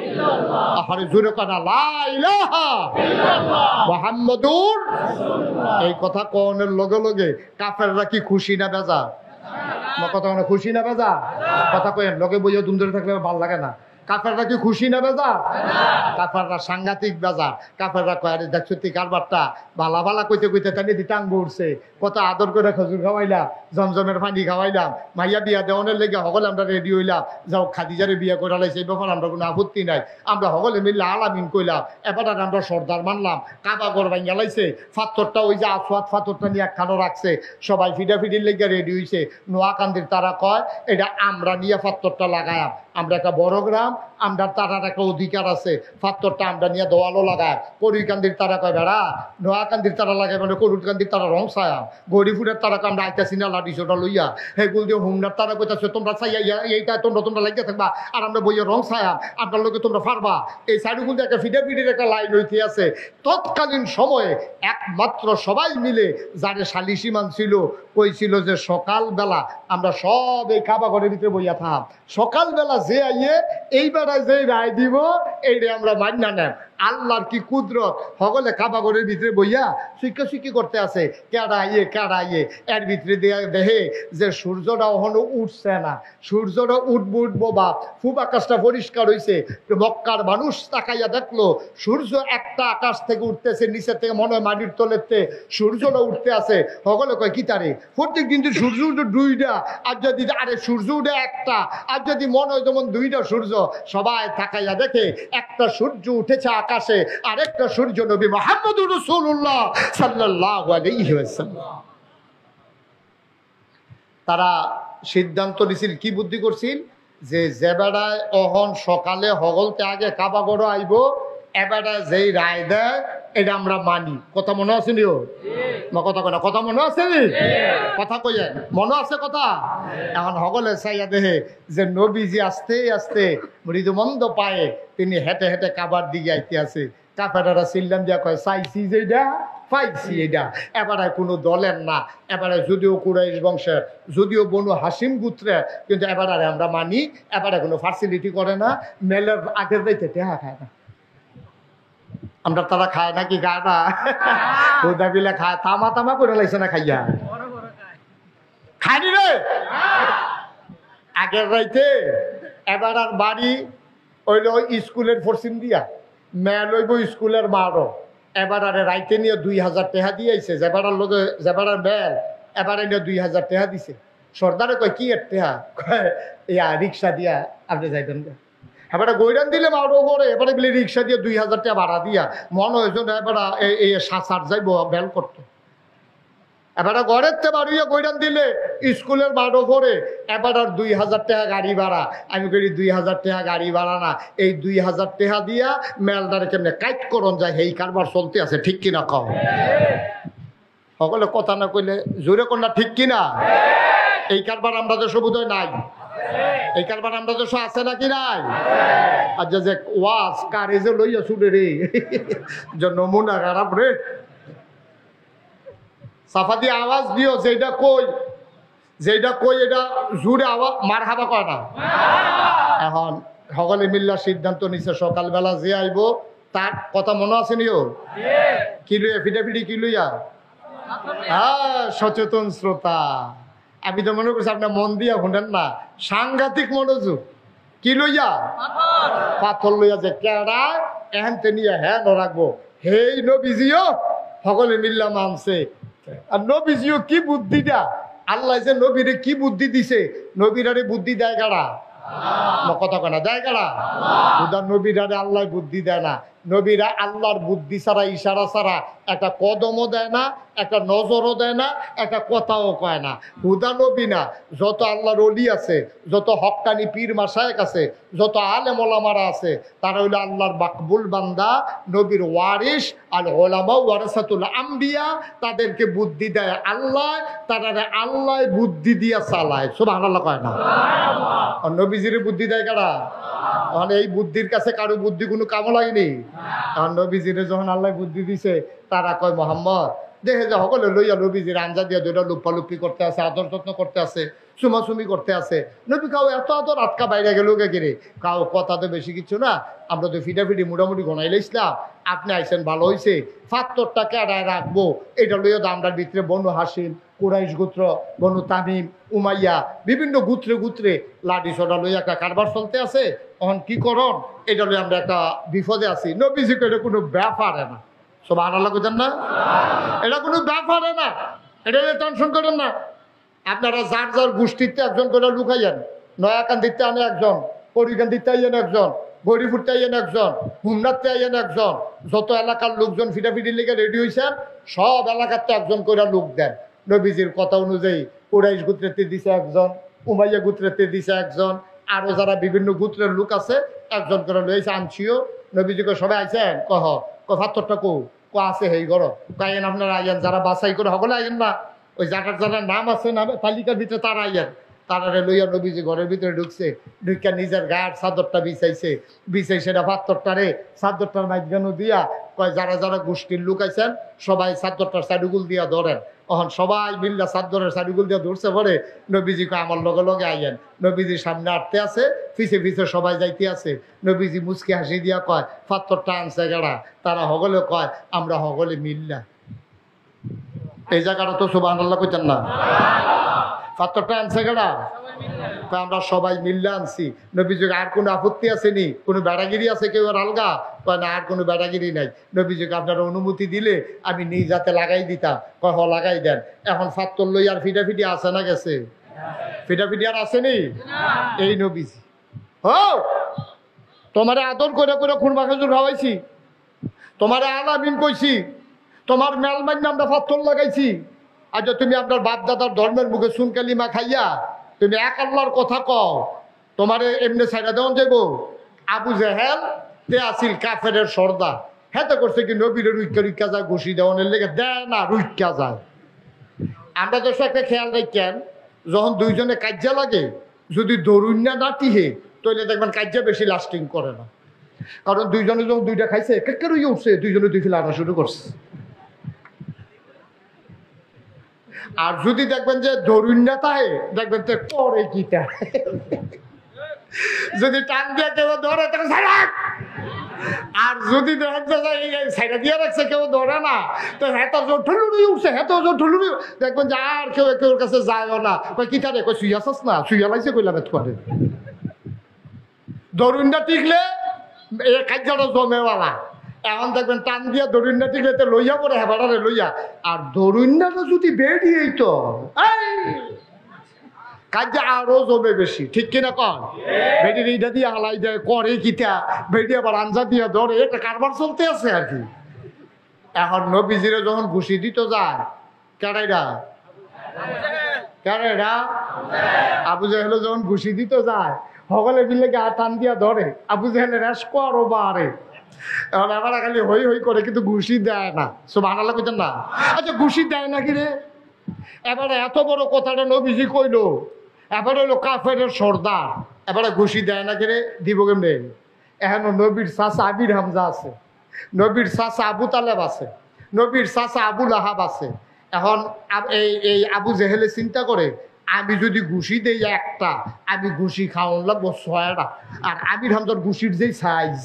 ইল্লাল্লাহ। আরে জোরে কথা, লা ইলাহা ইল্লাল্লাহ মুহাম্মাদুর রাসূলুল্লাহ। এই কথা কোনের লগে লগে কাফেররা কি খুশি না বেজা? কথা মানে খুশি না বেজা? কথা কয়েন লগে বইয়া দুম ধরে থাকলে ভালো লাগে না। কাফেররা কি খুশি না বেজা? কাফেররা সাংঘাতিক বেজা। কাফেররা কয় আরে দেখছো তুই কারবারটা বালা বালা কইতে কইতে টানি দি টাঙ্গ উঠছে, কত আদর করে খজুর খাওয়াইলাম, জমজমের পানি খাওয়াইলাম, মাইয়া বিয়া দেওয়ানের লেগে সকলে আমরা রেডি হইলাম, যাও খাদিজারে বিয়া করে লাইছে, এই ব্যাপার আমরা কোনো আপত্তি নাই। আমরা সকলে মিললে আলামিন কইলাম, এবার আমরা সর্দার মানলাম, কাবা ঘর ভাঙ্গা লাইছে, ফাত্তরটা ওই যে আসওয়াত ফাত্তরটা নিয়ে একখানো রাখছে, সবাই ফিডাফিডির লেগে রেডি হইছে। নোয়াকান্দির তারা কয় এটা আমরা নিয়ে ফাত্তরটা লাগায়াম, আমরা একটা বড় গ্রাম, আমরা তারার একটা অধিকার আছে, ফাত্তরটা আমরা নিয়ে দোয়ালও লাগায়। করিকান্দির তারা কয় বেড়া নোয়াকান্দির তারা লাগায় মানে করুকান্দির তারা রং ছায়াম, গরিপুরের তারা আমরা আইতাছি না লাঠিসোটা লইয়া, হেগুল দিয়ে হুমনার তারা কইতাছে তোমরা চাইয়া এইটা তোমরা লাগিয়ে থাকবা আর আমরা বইয়া রং ছায়াম, আপনার লোকে তোমরা পারবা। এই সাইডগুলো একটা ফিডাফিডির একটা লাইন হইতে আছে। তৎকালীন সময়ে একমাত্র সবাই মিলে যারে সালিসি মান ছিল কইছিল যে সকালবেলা আমরা সব এই কাবা ঘরের ভিতরে বইয়া থাম, সকালবেলা যে আইয়ে এই বেড়ায় যে রায় দিব এইটা আমরা মান্য নেন। আল্লাহর কি কুদরত, সকলে কাবাগরের ভিতরে বইয়া শিক্ষি করতে আছে, কেড়াইয়ে এর ভিতরে দেহে যে সূর্যটা ওখানে উঠছে না, সূর্যটা উঠবো বা খুব আকাশটা পরিষ্কার হয়েছে। মক্কার মানুষ তাকাইয়া দেখলো সূর্য একটা আকাশ থেকে উঠতেছে, নিচে থেকে মনে হয় মাটির তলেতে সূর্যটা উঠতে আছে। সকলে কয় কি তারে, প্রত্যেক দিন সূর্য উঠে দুইটা, আর যদি আরে সূর্য উঠে একটা, আর যদি মনে হয় যেমন দুইটা সূর্য। সবাই তাকাইয়া দেখে একটা সূর্য উঠেছে আকাশে, আর একটা সূর্য নবী মুহাম্মদুর রাসূলুল্লাহ সাল্লাল্লাহু আলাইহি ওয়াসাল্লাম। তারা সিদ্ধান্ত নিছিল, কি বুদ্ধি করছিল, যে বেড়ায় অহন সকালে হগলতে আগে কাবাগড় আইব, এবেড়ায় যেই রায় দেয় এটা আমরা মানি। কথা মনে আছে নিও? কথা মনে আছে নি? কথা কইয়েন, মনে আছে কথা? এখন হগলে চাইয়া দেহে যে নবীজি আস্তে আস্তে মৃদুমন্দ পায়ে তিনি হেঁটে হেঁটে কাবার দিকে আইতে আছে। কাফেরারা চিল্লাম দিয়া কয় চাইছি যেটা পাইছি এটা। এবারে কোনো দলের না, এবারে যদিও কুরাইশ বংশের, যদিও বনু হাসিম গোত্রে, কিন্তু এবারে আমরা মানি। এবারে কোনো ফার্সিলিটি করে না, মেলের আগের যাইতে টেহা খায় না। আমরা তারা খায় নাকি খায় না? হুদা বিলে খায়, তামা করে লাগছে না খাইয়া খায়নি রে আগের রাইতে। এবার আর বাড়ি ওইল স্কুলের পশ্চিম দিয়া, মেয়ে লইব স্কুলের মারো। এবার আরে রাইতে নিয়ে 2000 টাকা দিয়েছে, যেবারার লোকে যেবারার বেল, এবারে নিয়ে 2000 টাকা দিছে। সর্দারে কয় কি এর টাকা? কয় ইয়া রিক্সা দিয়া আপনি যাইবেন। এবারে গৈরান দিলে মারো পরে, এবারে বলে রিক্সা দিয়ে 2000 টাকা ভাড়া দিয়া মনে হয়েছে এবারে এই সাত যাইব বেল করতো। এবারে ঘরের তে বাড়িয়ে গৈরান দিলে স্কুলের বারো পরে, এবার আর 2000 টাকা গাড়ি ভাড়া। আমি করি 2000 টাকা গাড়ি ভাড়া না, এই 2000 টাকা দিয়া মেলদারে কেমনে কাইট করন যায়, এই কারবার চলতে আছে। ঠিক কিনা কও? সকলে কথা না কইলে জোরে কন্যা ঠিক কিনা? এই কারবার আমরা দেশ বোধহয় নাই, এই কারবার আমরা দেশ আছে নাকি নাই? আচ্ছা যে ওয়াজ কারে যে লইয়া শুনে রে নমুনা খারাপ রে, সাফা দিয়ে আওয়াজ দিও, যেটা কই এটা জুড়ে আওয়াজ মার হাবা কয় না। এখন সকলে মিল্লা সিদ্ধান্ত নিচ্ছে সকালবেলা যে আইব তার কথা মনে আছে নিও? কি লইয়া ফিটাফিটি কি লইয়া? হ্যাঁ, সচেতন শ্রোতা, আমি তো মনে করছি আপনার মন দিয়া শুনেন না, সাংঘাতিক মনোযোগ। কি লইয়া? পাথর লইয়া। যে কেডা এহেনতে নিয়ে হ্যাঁ রাখবো, হেই নবীজিও সকলে মিল্লা মানছে। আর নবীজিও কি বুদ্ধিটা, আল্লাহ যে নবীরে কি বুদ্ধি দিছে, নবীরারে বুদ্ধি দেয় কারা? কথা কয় না, দেয় কারা? উদার নবীরারে আল্লাহ বুদ্ধি দেয় না। নবীরা আল্লাহর বুদ্ধি ছাড়া, ইশারা ছাড়া একটা কদমও দেয় না, একটা নজরও দেয় না, একটা কথাও কয় না। হুদা নবী না, যত আল্লাহর ওলি আছে, যত হক্কানি পীর মাশায়েখ আছে, যত আলেম ওলামারা আছে, তারা হইল আল্লাহর মাকবুল বান্দা, নবীর ওয়ারিস। আর ওলামা ওয়ারাসাতুল আম্বিয়া, তাদেরকে বুদ্ধি দেয় আল্লাহ, তারা আল্লাহ বুদ্ধি দিয়া চালায়। সুবহানাল্লাহ কয় না? আর নবীজির বুদ্ধি দেয় কারা? মানে এই বুদ্ধির কাছে কারো বুদ্ধি কোনো কামও লাগেনি। আর নবীজিরে যখন আল্লাহ বুদ্ধি দিছে, তারা কয় মোহাম্মদ দেখে যে সকলে লইয়া নবীজির আঞ্জা দিয়ে দুইটা লুপ্পালুপ্পি করতে আছে, আদর যত্ন করতে আছে, চুমাচুমি করতে আছে। নবী কাউ এত আদর আটকা বাইরে গেল গেলে কাউ কথা তো বেশি কিছু না, আমরা তো ফিটাফিটি মোটামুটি গনাইলে ইসলাম, আপনি আইসেন ভালো হয়েছে, ফাত্তরটা কেডায় রাখবো এটা লইয়া দামটার ভিতরে বনু হাসিম, কুরাইশ গোত্র, বনু তামিম, উমাইয়া, বিভিন্ন গোত্রে লাঠি সোডা লইয়া একটা কারবার চলতে আছে। এখন কি করন, এটা লইয়া আমরা একটা বিপদে আছি। নবীজিকে এটা কোনো ব্যাপারে না। সুবহানাল্লাহ কইতেন না? এটা কোনো ব্যাপারে না, এটা টেনশন করেন না। আপনারা যার যার গোষ্ঠীতে একজন করে লুকাইয়েন, নয়াকান্দিতে আনে একজন, পরিকান্দিতে আইয়েন একজন, গরিপুরতে আইয়েন একজন, হুমনাতে আইয়েন একজন, যত এলাকার লোকজন ফিটাফিটি লেগে রেডি হয়েছেন, সব এলাকাতে একজন করে লোক দেন। নবীজির কথা অনুযায়ী কুরাইশ গোত্রেতে দিছে একজন, উমাইয়া গোত্রেতে দিছে একজন, আরো যারা বিভিন্ন গোত্রের লোক আছে একজন করে লইছে আনছিও। নবীজিকে সবাই আইছেন, কহ ফাত্তরটা কো আছে হেই ঘর কাইয়েন, আপনারা আইয়েন, যারা বাছাই করে সকলে আইয়েন না, ওই যাটার যারা নাম আছে নামে তালিকার ভিতরে তারা আইয়েন। তারারে লইয়া নবীজি ঘরের ভিতরে ঢুকছে, ঢুকিয়া নিজের গায়ের চাদরটা বিছাই সেটা ফাত্তরটারে চাদরটার মাঝখানো দিয়া কয় যারা যারা গোষ্ঠীর লোক আইছেন সবাই চাদরটার চাডুগুল দিয়া ধরেন। তখন সবাই মিল্লা চাদরের শাড়িগুল দিয়ে ধরছে পরে নবীজিকে আমার লগে লগে আইয়েন। নবীজির সামনে আটতে আছে, পিছে পিছে সবাই যাইতে আছে। নবীজি মুচকি হাসি দিয়া কয় পাথরটা আনছে গেড়া। তারা হগলে কয় আমরা হগলে মিল্লা। এই জায়গাটা তো সুবহানাল্লাহ কইতেন না? পাথরটা আনছে গেড়া, আমরা সবাই মিল্লা আনছি। নবীজিকে আর কোনো আপত্তি আসেনি? কোনো বেড়াগিরি আছে কেউ আর আলগা? না, আর কোনো বেড়াগিরি নাই। নবীজিকে আপনারা অনুমতি দিলে আমি নিজ হাতে লাগাই দিতাম। কয় হ লাগাই দেন। এখন ফাত্তর লই আর ফিটাফিটি আছে না গেছে? ফিটাফিটি আর আসেনি? এই নবীজি তোমারে আদর করে করে খুরমা খেজুর খাওয়াইছি, তোমারে আলামিন কইছি, তোমার মেলমান্য আমরা ফাত্তর লাগাইছি। আজ তুমি আপনার বাপ দাদার ধর্মের মুখে সুন কালিমা খাইয়া তুমি এক আল্লাহর কথা কও, তোমারে এমনি ছাইড়া দেওয়া যাইব? আবু জেহেল তে আসিল কাফেরের সর্দার, হেতে করছে কি নবীর রুইকা রুইকা যায় ঘুষি দেওয়ানের লেগে দেয় না, রুইকা যায়। আমরা তো একটা খেয়াল রাখেন, যখন দুইজনে কাজ্যা লাগে যদি দরুন্যা না টিহে তাহলে দেখবেন কাজ্যা বেশি লাস্টিং করে না। কারণ দুইজনে যখন দুইটা খাইছে কেকে রুইয়ে উঠছে, দুইজনে দুই ফিলে আনা শুরু করছে। আর যদি দেখবেন যে দরুন্যা তাহে দেখবেন তো করে কিটা, যদি টান দিয়ে কেউ ধরে আর যদি সাইডা দিয়ে রাখছে কেউ ধরে না, তো হেত ঠুলুড়ি উঠছে, হেত ঠুলুড়ি দেখবেন যে আর কেউ কেউর কাছে যায়ও না। কই কিটা রে, কই শুই আসস না, শুইয়া লাইছে কইলা বেত করে। দরুন্যা টিকলে এ কাজ্যাটা জমেওয়ালা। এখন দেখবেন টান দিয়া দরুন্যা টিকলে তো লইয়া পড়ে হেবাড়ারে লইয়া। আর দরুন্যাটা যদি বেরিয়েই তো কাজে আরো জমে বেশি, ঠিক কিনা কন? বেটির এইটা দিয়ে হালাই দেয়, করে কিটা বেটি আবার আঞ্জা দিয়ে ধরে, এটা কারবার চলতে আছে আর কি। এখন নবীজিরে যখন ঘুষি দিত যায় কেডাইরা কেডাইরা আবু জেহেল যখন ঘুষি দিত যায় সকলে মিলে গা টান দিয়া ধরে, আবু জেহেলের রেস করো বারে। এখন এবার খালি হই হই করে, কিন্তু ঘুষি দেয় না। সুবহানাল্লাহ কইতেন না? আচ্ছা ঘুষি দেয় না কি রে? এবারে এত বড় কথাটা নবীজি কইলো, এবার হইলো কাফেরের সর্দার, এবারে ঘুষি দেয় না কেড়ে দিব কেমনে? এখন নবীর চাচা আবির হামজা আছে, নবীর চাচা আবু তালেব আছে, নবীর চাচা আবু লাহাব আছে। এখন এই আবু জেহেলে চিন্তা করে, আমি যদি ঘুষি দেই একটা, আমি ঘুষি খাওয়ান লাগবো 6টা। আর আবির হামজার ঘুষির যেই সাইজ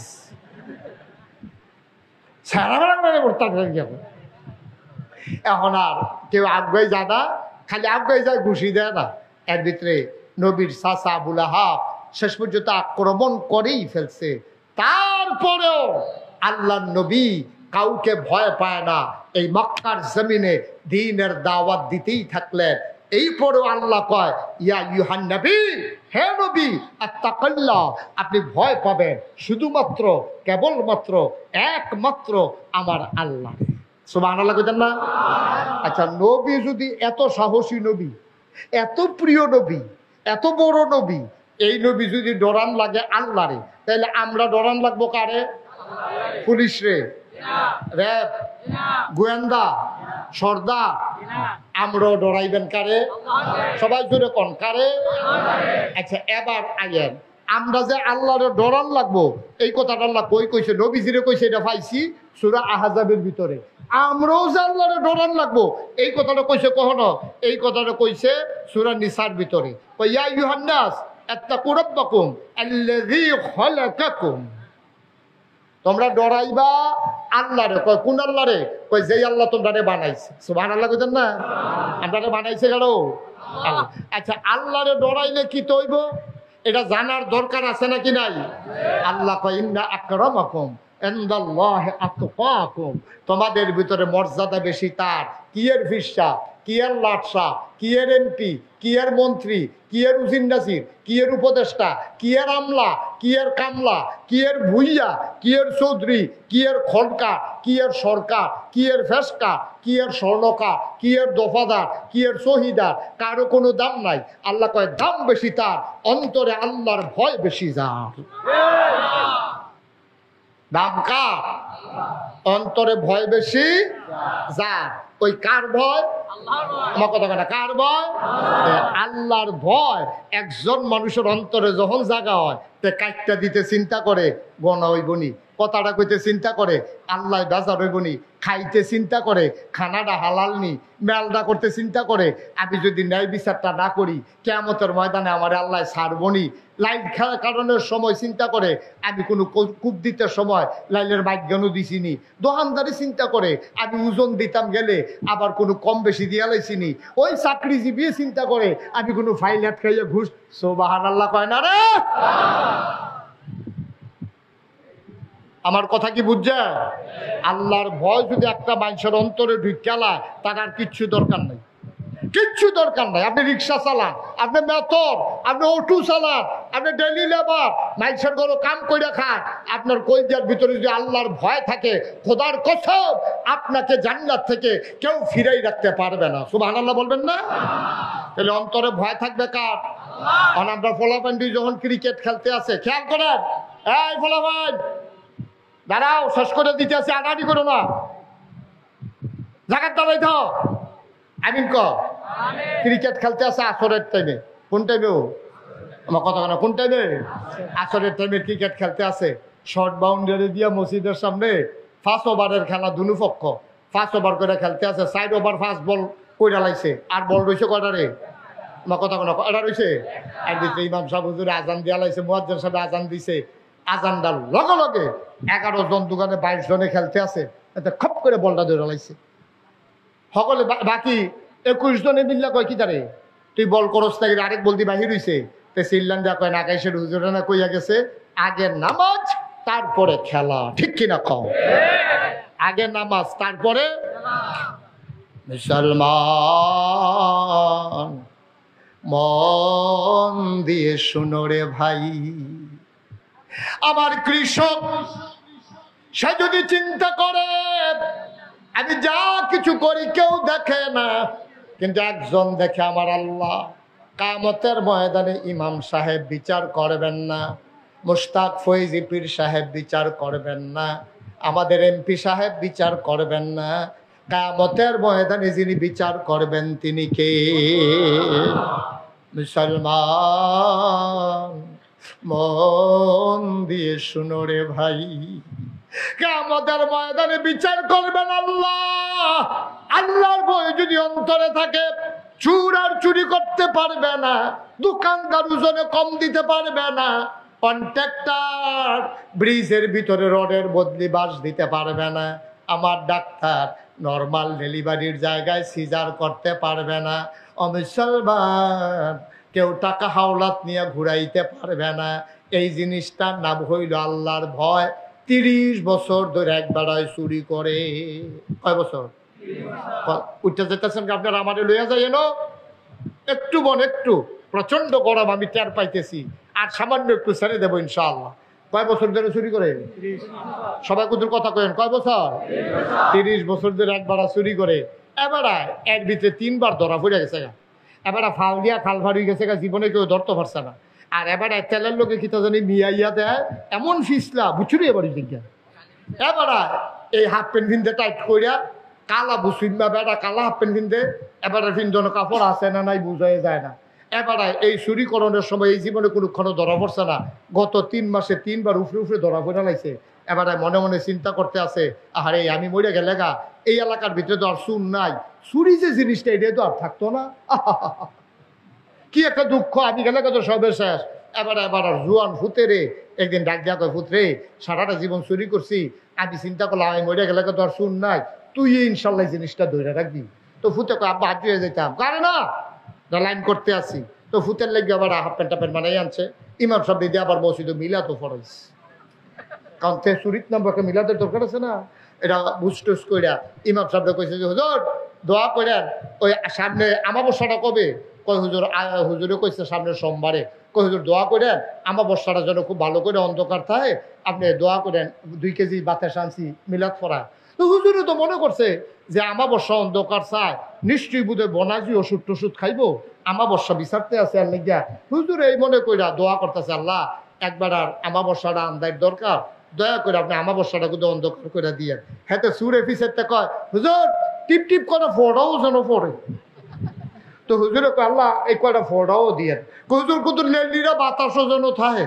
এখন আর কেউ আগুয়াই যায় না, খালি আগুয়াই যায়, ঘুষি দেয় না। এর ভিতরে নবীর চাচা আবু লাহাব শেষ পর্যন্ত আক্রমণ করেই ফেলছে। তারপরেও আল্লাহ নবী কাউকে ভয় পায় না, এই মক্কার জমিনে দ্বীনের দাওয়াত দিতেই থাকলেন। এই পরেও আল্লাহ কয় ইয়া ইউহান নবী, হে নবী আত্তাকিল্লাহ, আপনি ভয় পাবেন শুধুমাত্র কেবলমাত্র একমাত্র আমার আল্লাহ। সুবহানাল্লাহ কইতেন না? আচ্ছা নবী যদি এত সাহসী নবী, এত প্রিয় নবী, এত বড় নবী, এই নবী যদি ডরান লাগে আল্লাহরে, তাহলে আমরা ডরান লাগবো কারে? পুলিশ রে, র্যাব, গোয়েন্দা, সর্দার? আমরাও ডরাইবেন কারে? সবাই জোরে কোন কারে? আচ্ছা এবার আইয়েন, আমরা যে আল্লাহরে ডরান লাগবো এই কথাটা আল্লাহ কই কইছে? নবীজিরে কইছে, এটা পাইছি সূরা আহজাবের ভিতরে। আমরাও যে আল্লাহরে ডরান লাগবো এই কথাটা কইছে কখনো? এই কথাটা কইছে সূরা নিসার ভিতরে। ইয়া আইয়ুহান নাস আত্তাকু রাব্বাকুম আল্লাযী খালাকাকুম, তোমরা ডরাইবা আল্লাহরে। কয় কোন আল্লাহরে? কয় যেই আল্লাহ তোমরা বানাইছে। সুবহানাল্লাহ কইতেন না? আপনারে বানাইছে কেন? আল্লাহ। আচ্ছা আল্লাহরে ডরাইলে কি তৈব, এটা জানার দরকার আছে নাকি নাই? আল্লাহ কয় ইন্না আকরামাকুম ইনদাল্লাহি আতকাকুম, তোমাদের ভিতরে মর্যাদা বেশি তার। কি এর ফিসা, কি এর লাটসা, কি এর এমপি, কি এর মন্ত্রী, কি এর উজির নাসির, কি এর উপদেষ্টা, কি এর আমলা, কি এর কামলা, কি এর ভুইয়া, কি এর চৌধুরী, কি এর খড়কা, কি এর সরকার, কি এর ফেসকা, কি এর স্বর্ণকার, কি এর দফাদার, কি এর শহীদার, কারো কোনো দাম নাই। আল্লাহ কয় দাম বেশি তার, অন্তরে আল্লাহর ভয় বেশি যার। দাম কার? অন্তরে ভয় বেশি যার। ওই কার ভয়? আমার কথা কথা কার ভয়? আল্লাহর ভয় একজন মানুষের অন্তরে যখন জাগা হয়, তে কাটটা দিতে চিন্তা করে গনা হইবনি, কথাটা কইতে চিন্তা করে আল্লাহ বেজার হইবনি, খাইতে চিন্তা করে খানাটা হালাল নি, মেলটা করতে চিন্তা করে আমি যদি ন্যায় বিচারটা না করি কিয়ামতের ময়দানে আমার আল্লাহ ছাড়বনি। লাইট খেলা কারণের সময় চিন্তা করে আমি কোনো কূপ দিতে সময় লাইলের বাইজ্ঞানও দিছিনি। দোকানদারি চিন্তা করে আমি ওজন দিতাম গেলে আবার কোনো কম বেশি দিয়া লাইছিনি। ওই চাকরিজীবী চিন্তা করে আমি কোনো ফাইল হাত খাইয়া ঘুষ। সুবহানাল্লাহ কয় না রে? আমার কথা কি বুঝছে? আল্লাহর ভয় যদি একটা মানুষের অন্তরে ঢুকালায় তার আর কিচ্ছু দরকার নাই, কিচ্ছু দরকার নাই। আপনি রিক্সা চালান, আপনি মেথর, আপনি অটো চালান, আপনি ডেলি লেবার, মানুষের ঘরে কাম করে খান, আপনার কলজার ভিতরে যদি আল্লাহর ভয় থাকে খোদার কসম আপনাকে জান্নাত থেকে কেউ ফিরাই রাখতে পারবে না। সুবহানাল্লাহ বলবেন না? তাহলে অন্তরে ভয় থাকবে কার? কারণ আমরা ফলাফান্ডি যখন ক্রিকেট খেলতে আসে, খেয়াল করেন, এই ফলাফান দাঁড়াও, শেষ করে দিতে আসে, আগাড়ি করো না, জায়গার দাঁড়াই থাও। আমিন ক ক্রিকেট খেলতে আসে আসরের টাইমে। কোন টাইমে? আমার কথা না, কোন টাইমে? আসরের টাইমে ক্রিকেট খেলতে আসে। শর্ট বাউন্ডারি দিয়া মসজিদের সামনে 5 ওভারের খেলা, দুনু পক্ষ 5 ওভার করে খেলতে আসে। 4 ওভার 5 বল কইরা লাইছে, আর বল রয়েছে কয়টা রে? আমার কথা না, এটা রয়েছে আর দিতে ইমাম সাহেব হুজুরে আজান দিয়া লাইছে, মুয়াজ্জিন সাহেব আজান দিছে। আজানটার লগে লগে 11 জন দোকানে 22 জনে খেলতে আছে, এতে খপ করে বলটা ধরে লাইছে। সকলে বাকি 21 জনে মিল্লা কয় কি তারে তুই বল করস না, আরেক বলতি বাহির হইছে। তো সিল্লান দা কয় নাকাইশের হুজুরে না কইয়া গেছে আগে নামাজ তারপরে খেলা। ঠিক কিনা কও? আগে নামাজ তারপরে। মুসলমান মন দিয়ে শুনো রে ভাই, আমার কৃষক সে যদি চিন্তা করে আমি যা কিছু করি কেউ দেখে না, কিন্তু একজন দেখে, আমার আল্লাহ। কিয়ামতের ময়দানে ইমাম সাহেব বিচার করবেন না, মুশতাক ফৈজি পীর সাহেব বিচার করবেন না, আমাদের এমপি সাহেব বিচার করবেন না। কিয়ামতের ময়দানে যিনি বিচার করবেন তিনি কে? মুসলমান মন দিয়ে শুনো রে ভাই, কিয়ামতের ময়দানে বিচার করবেন আল্লাহ। আল্লাহর ভয় যদি অন্তরে থাকে, চোর আর চুরি করতে পারবে না, দোকানদার ওজনে কম দিতে পারবে না, কন্ট্রাক্টর ব্রিজের ভিতরে রডের বদলি বাঁশ দিতে পারবে না, আমার ডাক্তার নর্মাল ডেলিভারির জায়গায় সিজার করতে পারবে না, মুসলমান কেউ টাকা হাওলাত নিয়ে ঘুরাইতে পারবে না। এই জিনিসটার নাম হইল আল্লাহর ভয়। 30 বছর ধরে একবারায় চুরি করে। কয় বছর? উঠতে যেতেছেন আপনার আমারে লইয়া যায় এনো একটু বোন, একটু প্রচন্ড গরম আমি টের পাইতেছি, আর সামান্য একটু ছেড়ে দেবো ইনশাআল্লাহ। কয় বছর ধরে চুরি করে? সবাই কুতুর কথা কেন, কয় বছর? 30 বছর ধরে একবার চুরি করে। এবার এর ভিতরে 3 বার ধরা পড়ে গেছে গা, এবার ফাল দিয়া খাল ফাড়ি গেছে গা, জীবনে কেউ ধরতে পারছে না। আর এবার তেলের লোকে কি জানি মিয়াইয়া দেয় এমন ফিসলা বুঝুরি এবার দিকে। এবার এই হাফ প্যান্ট কিনতে টাইট করিয়া কালা বুসিন বা বেড়া কালা হাফ প্যান্ট কিনতে, এবারে ভিন্ন কাপড় আছে না নাই বুঝাই যায় না। এবার এই চুরিকরণের সময় এই জীবনে কোনোক্ষণ ধরা পড়ছে না, গত 3 মাসে 3 বার উফরে উফরে ধরা পড়ে লাইছে। এবার মনে মনে চিন্তা করতে আছে, আরে আমি মরে গেলে গা এই এলাকার ভিতরে তো আর চুর নাই, চুরি যে জিনিসটা এটা তো আর থাকতো না। কি একটা দুঃখ, আমি গেলে তো সবে শেষ। এবার আর জুয়ান ফুতে রে একদিন ডাক দিয়া কয়, ফুতরে সারাটা জীবন চুরি করছি, আমি চিন্তা করলাম আমি মরে গেলে তো আর চুর নাই, তুই ইনশাল্লাহ জিনিসটা ধরে রাখবি। তো ফুতে কয় আব্বা হাত দিয়ে যেতাম, কারে না লাইন করতে আসি। তো ফুতের লেগে আবার হাফ প্যান্ট টাপেন্ট বানাই আনছে। ইমাম সাহেব দিয়ে আবার মসজিদে মিলা তো ফরজ, কারণ তে চুরিত নাম্বারকে মিলাদের দরকার আছে না। এটা বুঝটুস কইরা ইমাম সাহেব কইছে যে হুজুর দোয়া করেন, ওই সামনে আমাবস্যাটা কবে? কয় হুজুর হুজুরে কইছে সামনে সোমবারে। কয় হুজুর দোয়া করেন আমাবস্যাটা যেন খুব ভালো করে অন্ধকার থাকে, আপনি দোয়া করেন 2 কেজি বাতাস আনছি মিলাদ পড়া। তো হুজুরে তো মনে করছে যে আমাবস্যা অন্ধকার চায়, নিশ্চয়ই বুধে বনাজি ওষুধ টষুধ খাইবো, আমাবস্যা বিচারতে আছে। আর লিখিয়া হুজুর এই মনে কইরা দোয়া করতেছে, আল্লাহ একবার আর আমাবস্যাটা আন্দার দরকার, দয়া করে আপনি আমাবস্যাটা কিন্তু অন্ধকার করে দিয়ে। হ্যাঁ সুরে ফিসেরতে কয় হুজুর টিপ টিপ করে ফোড়াও যেন পড়ে। তো হুজুরে কয় আল্লাহ এই কয়টা ফোড়াও দিয়ে হুজুর কুতুর লেলিরা বাতাসও যেন থাকে।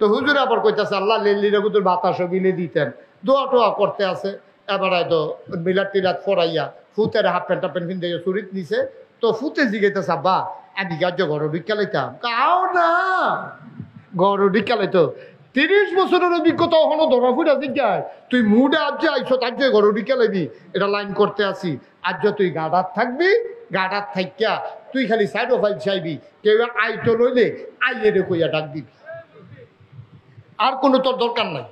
তো হুজুর আবার কইতেছে আল্লাহ লিল্লিরে হুজুর বাতাসও বিলে দিতেন, দোয়া টোয়া করতে আছে। এবার হয়তো মিলাদ টিলাদ ফরাইয়া ফুতের হাফ প্যান্ট টাপ প্যান্ট কিনতে চুরিত নিছে। তো ফুতে জিগাইতেছে আব্বা আমি গাজ্য ঘর ভিক্ষা লাইতাম, কাও না ঘর ভিক্ষা লাইতো। 30 বছরের অভিজ্ঞতা হলো ধরা ফুটা জিজ্ঞায় তুই মুডে আজ আইসো তার যে ঘর ভিক্ষা লাইবি, এটা লাইন করতে আসি। আজ তুই গাডার থাকবি, গাডার থাইকা তুই খালি সাইড অফ আইল চাইবি, কেউ আইটো লইলে আইয়ে রে কইয়া ডাক দিবি, আর কোনো তোর দরকার নাই।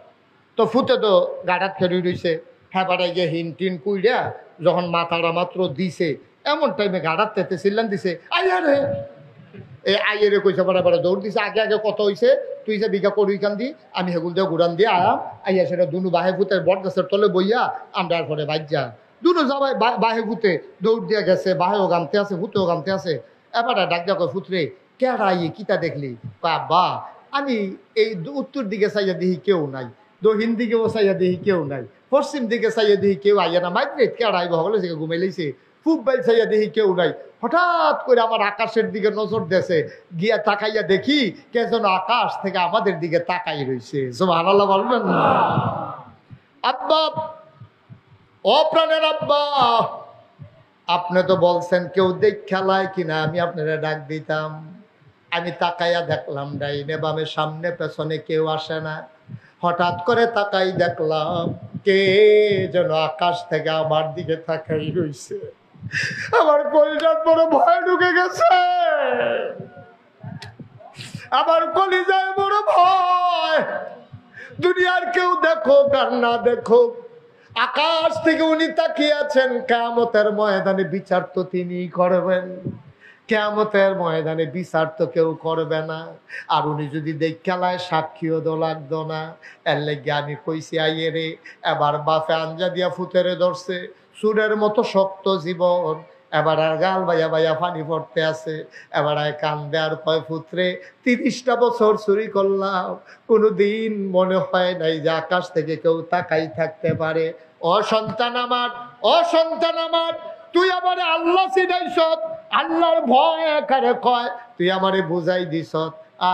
তো ফুতে তো গাডার খেলি রইছে। হ্যাঁ বাড়াই গিয়ে হিন টিন কুইডা যখন মাথাটা মাত্র দিছে এমন টাইমে গাডার তেতে চিল্লান দিছে আইয়া রে। এই আইয়ে রে কইছে বাড়া বাড়া দৌড় দিছে। আগে আগে কত হইছে তুই যে বিঘা করি কান দি আমি হেগুল দিয়ে ঘুরান দিয়ে আয়াম আইয়া সেটা দুনু বাহে ফুতের বট গাছের তলে বইয়া আমরা পরে বাইজা দুনো যাবাই বাহে ফুতে দৌড় দিয়ে গেছে, বাহেও গামতে আছে ফুতেও গামতে আছে। এবার ডাক যা কয় ফুতরে কেডা আইয়ে কিতা দেখলি? কয় বা আমি এই উত্তর দিকে চাইয়া দেখি কেউ নাই, দক্ষিণ দিকেও চাইয়া দেখি কেউ নাই, পশ্চিম দিকে চাইয়া দেখি কেউ আইয়া না, মাইরে কেডা আইব হলে সে ঘুমাই লাইছে, খুব বাইল চাইয়া দেখি কেউ নাই। হঠাৎ করে আমার আকাশের দিকে নজর দেছে, গিয়া তাকাইয়া দেখি কে যেন আকাশ থেকে আমাদের দিকে তাকাই রয়েছে। সুবহানাল্লাহ বলবেন না? আব্বা, ও প্রাণের আব্বা, আপনি তো বলছেন কেউ দেখ খেলায় কিনা আমি আপনারা ডাক দিতাম। আমি তাকাইয়া দেখলাম ডাইনে বামে সামনে পেছনে কেউ আসে না। হঠাৎ করে তাকাই দেখলাম কে যেন আকাশ থেকে আমার দিকে তাকাই রইছে। আমার কলিজার বড় ভয় ঢুকে গেছে, আমার কলিজায় বড় ভয়। দুনিয়ার কেউ দেখো আর না দেখো, আকাশ থেকে উনি তাকিয়ে আছেন। কিয়ামতের ময়দানে বিচার তো তিনিই করবেন, কিয়ামতের ময়দানে বিচার তো কেউ করবে না। আর উনি যদি খেলায় সাক্ষীও তো লাগতো না। এর লেগে আমি কইছি আইয়ে রে, এবার বাপে আঞ্জা দিয়া ফুতেরে ধরছে, সুরের মতো শক্ত জীবন। এবার আর গাল বাইয়া বাইয়া পানি পড়তে আছে। এবার আর কান্দে আর কয় ফুতরে 30টা বছর চুরি করলাম, কোনোদিন মনে হয় নাই যে আকাশ থেকে কেউ তাকাই থাকতে পারে। ও সন্তান আমার, ও সন্তান আমার, তুই আমারে আল্লাহ চিনাইছ, আল্লাহর ভয় একারে কয় তুই আমারে বুঝাই দিছ।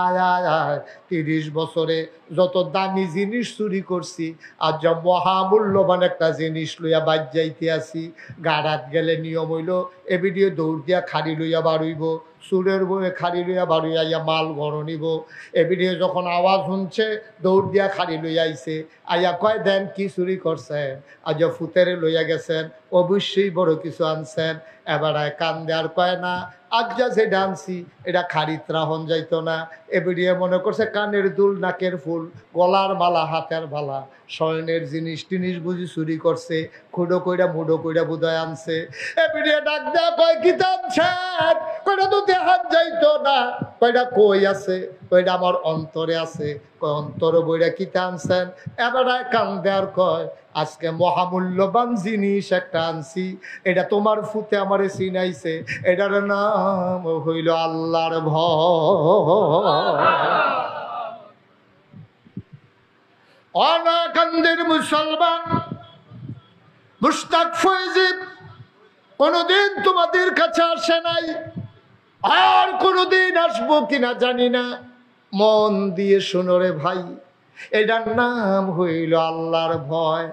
আয় আয় আয়, 30 বছরে যত দামি জিনিস চুরি করছি, আর যা মহামূল্যবান একটা জিনিস লইয়া বাদ যাইতে আসি। গাড়াত গেলে নিয়ম হইল এবিডিও দৌড় দিয়া খাড়ি লইয়া বাড়ইব, সুরের বয়ে খাড়ি লইয়া বাড়িয়া আইয়া মাল ঘর নিব। এবিডিও যখন আওয়াজ শুনছে দৌড় দিয়া খাড়ি লইয়া আইছে, আইয়া কয় দেন কি চুরি করছেন? আজ ফুতেরে লইয়া গেছেন, অবশ্যই বড় কিছু আনছেন। এবার কান্দে আর কয় না আজ যা যেটা আনছি এটা খারিত রাহন যাইতো না। এবিডিয়ে মনে করছে কানের দুল, নাকের ফুল, গলার মালা, হাতের মালা, স্বর্ণের জিনিস টিনিস বুঝি চুরি করছে, খুঁড়ো কইরা মুডো কইরা বুধায় আনছে। এবিডিয়ে ডাক দেয়া কয় কি আনছেন? কয়টা তো দেহাত যাইতো না। কয়টা কই আছে? কয়টা আমার অন্তরে আছে। কয় অন্তর বইরা কিতা আনছেন? এবার কান্দে আর কয় আজকে মহামূল্যবান জিনিস একটা আনছি, এটা তোমার ফুতে আমারে চিনাইছে, এটার নাম হইল আল্লাহর ভয়। অনাকান্দের মুসলমান মুশতাক ফয়জিব কোনদিন তোমাদের কাছে আসে নাই, আর কোনদিন আসবো কিনা জানি না। মন দিয়ে শোনো রে ভাই, এটার নাম হইল আল্লাহর ভয়।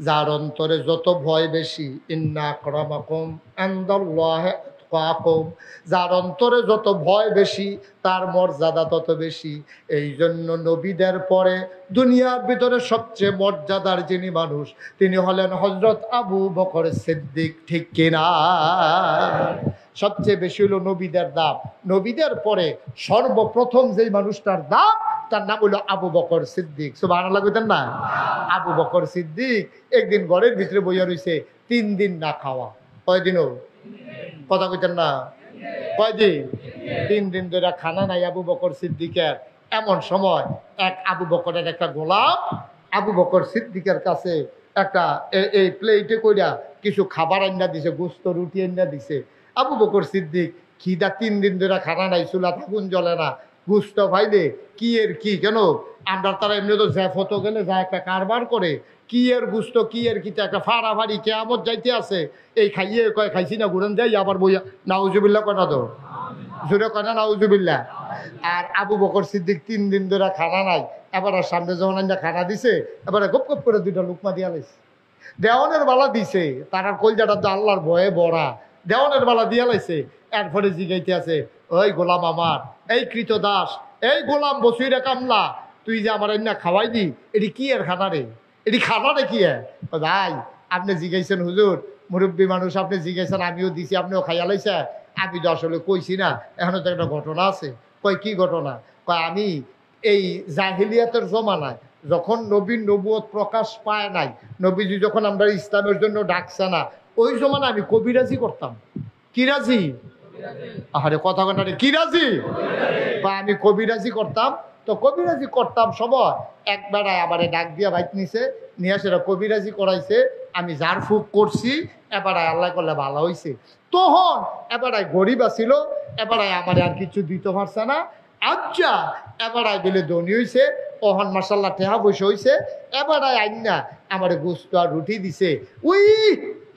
যার অন্তরে যত ভয় বেশি, ইন্না আকরামাকুম ইনদাল্লাহি আতকাকুম, যার অন্তরে যত ভয় বেশি তার মর্যাদা তত বেশি। এই জন্য নবীদের পরে দুনিয়ার ভিতরে সবচেয়ে মর্যাদার যিনি মানুষ তিনি হলেন হযরত আবু বকর সিদ্দিক। ঠিক কিনা? সবচেয়ে বেশি হলো নবীদের দাম। নবীদের পরে সর্বপ্রথম যেই মানুষটার দাম তার নাম হলো আবু বকর সিদ্দিক। সুবহানাল্লাহ কইতেন না? আবু বকর সিদ্দিক একদিন ঘরের ভিতরে বইয়া রইছে, 3 দিন না খাওয়া। কয়দিনও কথা কইতেন না? কয়দিন? 3 দিন ধরে খানা নাই আবু বকর সিদ্দিকের। এমন সময় এক আবু বকরের একটা গোলাম আবু বকর সিদ্দিকের কাছে একটা এই প্লেটে কইরা কিছু খাবার আইনা দিছে, গোস্ত রুটি আইনা দিছে। আবু বকর সিদ্দিক খিদা, 3 দিন ধরে খানা নাই, চুলা আগুন জ্বলে না, গুস্ত ভাইলে কি এর কি, কেন আমরা তারা এমনি তো জ্যাফত গেলে যা একটা কারবার করে, কি এর গুস্ত কি এর কি, একটা ফাড়াফাড়ি কেয়ামত যাইতে আছে। এই খাইয়ে কয় খাইছি না ঘুরেন যাই, আবার বইয়া নাউজুবিল্লাহ কয় না তো, জোরে কয় না নাউজুবিল্লাহ। আর আবু বকর সিদ্দিক 3 দিন ধরে খানা নাই, এবার সামনে যখন আইনা খানা দিছে এবারে গপ গপ করে 2টা লুকমা দিয়া লাইছে। দেওয়ানের বালা দিছে, তার কলজাটা তো আল্লাহর ভয়ে বড়া, দেওয়ানের বালা দিয়া লাইছে। এরপরে জিগাইতে আছে, ওই গোলাম আমার, এই কৃতদাস, এই গোলাম বসুইরা কামলা, তুই যে আমার না খাওয়াই দি, এটি কি এর খানা রে, এটি খানা রে কি? ভাই আপনি জিগাইছেন হুজুর, মুরব্বী মানুষ, আপনি জিগাইছেন, আমিও দিছি, আপনিও খাইয়া লাইছে। আমি তো আসলে কইছি না, এখনো তো একটা ঘটনা আছে। কয় কি ঘটনা? কয় আমি এই জাহিলিয়াতের জমানায় যখন নবীর নবুয়ত প্রকাশ পায় নাই, নবীজি যখন আমরা ইসলামের জন্য ডাকছে না, ওই জমানায় আমি কবিরাজি করতাম। কি রাজি? আরে কথা কথা কি রাজি? বা আমি কবিরাজি করতাম। তো কবিরাজি করতাম সময় একবেলায় আবার ডাক দিয়া বাইক নিছে, নিয়ে সেটা কবিরাজি করাইছে, আমি জার ফুক করছি, এবারায় আল্লাহ করলে ভালো হয়েছে। তখন এবারায় গরিব আছিল, এবারায় আমার আর কিছু দিতে পারছে না। আচ্ছা এবারায় দিলে ধনী হয়েছে, ওহন মাসাল্লাহ টেহা বসে হয়েছে, এবারায় আইন না আমার গোস্ত আর রুটি দিছে। উই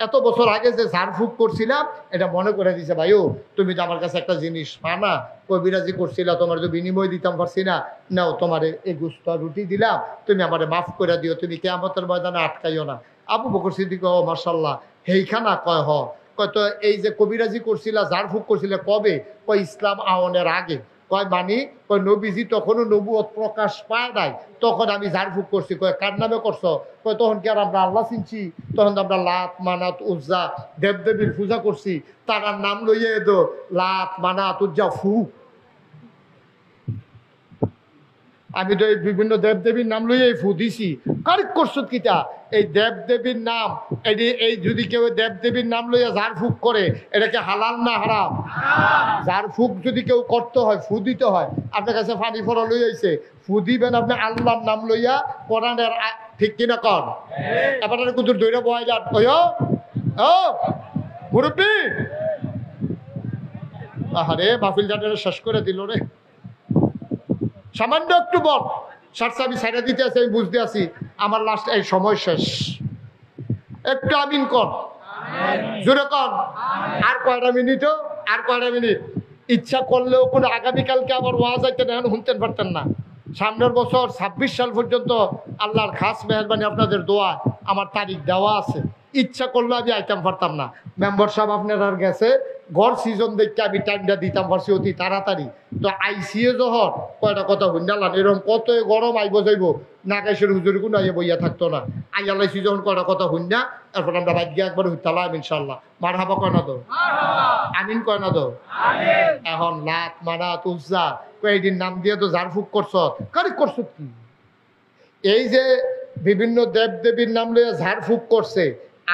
এত বছর আগে যে ঝাড় ফুক করছিলাম এটা মনে করে দিছে, ভাইও তুমি তো আমার কাছে একটা জিনিস পানা, কবিরাজি করছিলা, তোমার তো বিনিময় দিতাম পারছি না, নাও তোমার এই গোস্ত আর রুটি দিলাম, তুমি আমারে মাফ করে দিও, তুমি কিয়ামতের ময়দানে আটকাইও না। আবু বকর সিদ্দিক ও মাশাআল্লাহ হেইখানা কয় হ, কয় তো এই যে কবিরাজি করছিলা, ঝাড় ফুক করছিলে কবে? কয় ইসলাম আওয়ানের আগে। কয় মানি? কয় নবীজি তখনও নবুয়ত প্রকাশ পায় নাই, তখন আমি ঝাড়ফুঁক করছি। কয় কার নামে করছো? কয় তখন কি আর আমরা আল্লাহ চিনছি? তখন আমরা লাত মানাত উজ্জা দেবদেবীর পূজা করছি, তার নাম লইয়ে দো লাত মানাত উজ্জা ফু। আমি তো এই বিভিন্ন দেবদেবীর নাম লইয়ে ফু দিছি। কারেক্ট করছো কিটা? এই দেবদেবীর নাম, এই যদি কেউ দেবদেবীর নাম লইয়া ঝাড়ফুঁক করে, এটাকে হালাল না হারাম? ঝাড়ফুঁক যদি কেউ করতে হয়, ফু দিতে হয়। আপনার কাছে পানি ফোড়া লই আইছে, ফু দিবেন আপনি আল্লাহর নাম লইয়া, কোরআনের, ঠিক কিনা কর? এবার কুতুর দৈরা বয় যান, ও মুরব্বী, আরে মাহফিল জানের শেষ করে দিল রে। সামান্য একটু বল সারসা, আমি সাইডে দিতে আছি, আমি বুঝতে আছি আমার লাস্ট এই সময় শেষ। একটু আমিন কর, জোরে কর। আর কয়টা মিনিট? আর কয়টা মিনিট? ইচ্ছা করলেও কোনো আগামীকালকে আবার ওয়াজ আইতেন, এখন শুনতেন পারতেন না। সামনের বছর 26 সাল পর্যন্ত আল্লাহর খাস মেহরবানি আপনাদের দোয়া আমার তারিখ দেওয়া আছে। ইচ্ছা করলে আমি আইতাম পারতাম না। মেম্বার সাহেব আপনার আর গেছে, ঘর সিজন দেখতে আমি টাইমটা দিতাম পারছি অতি তাড়াতাড়ি। তো আইসিএ যখন কয়টা কথা হুন্ডালাম, এরকম কত গরম আইব যাইব, নাকাশের হুজুর কোনো আইয়া বইয়া থাকতো না। আইয়ালাইছি যখন কয়টা কথা হুন্ডা, তারপর আমরা বাদ গিয়ে একবার হুইতালাম ইনশাল্লাহ। মার হাবা কয় না তো? আমিন কয় না তো? এখন লাত মানাত উজ্জা কয়েকদিন নাম দিয়ে তো ঝাড়ফুঁক করছ, কারি করছ কি? এই যে বিভিন্ন দেব দেবীর নাম লইয়া ঝাড়ফুঁক করছে,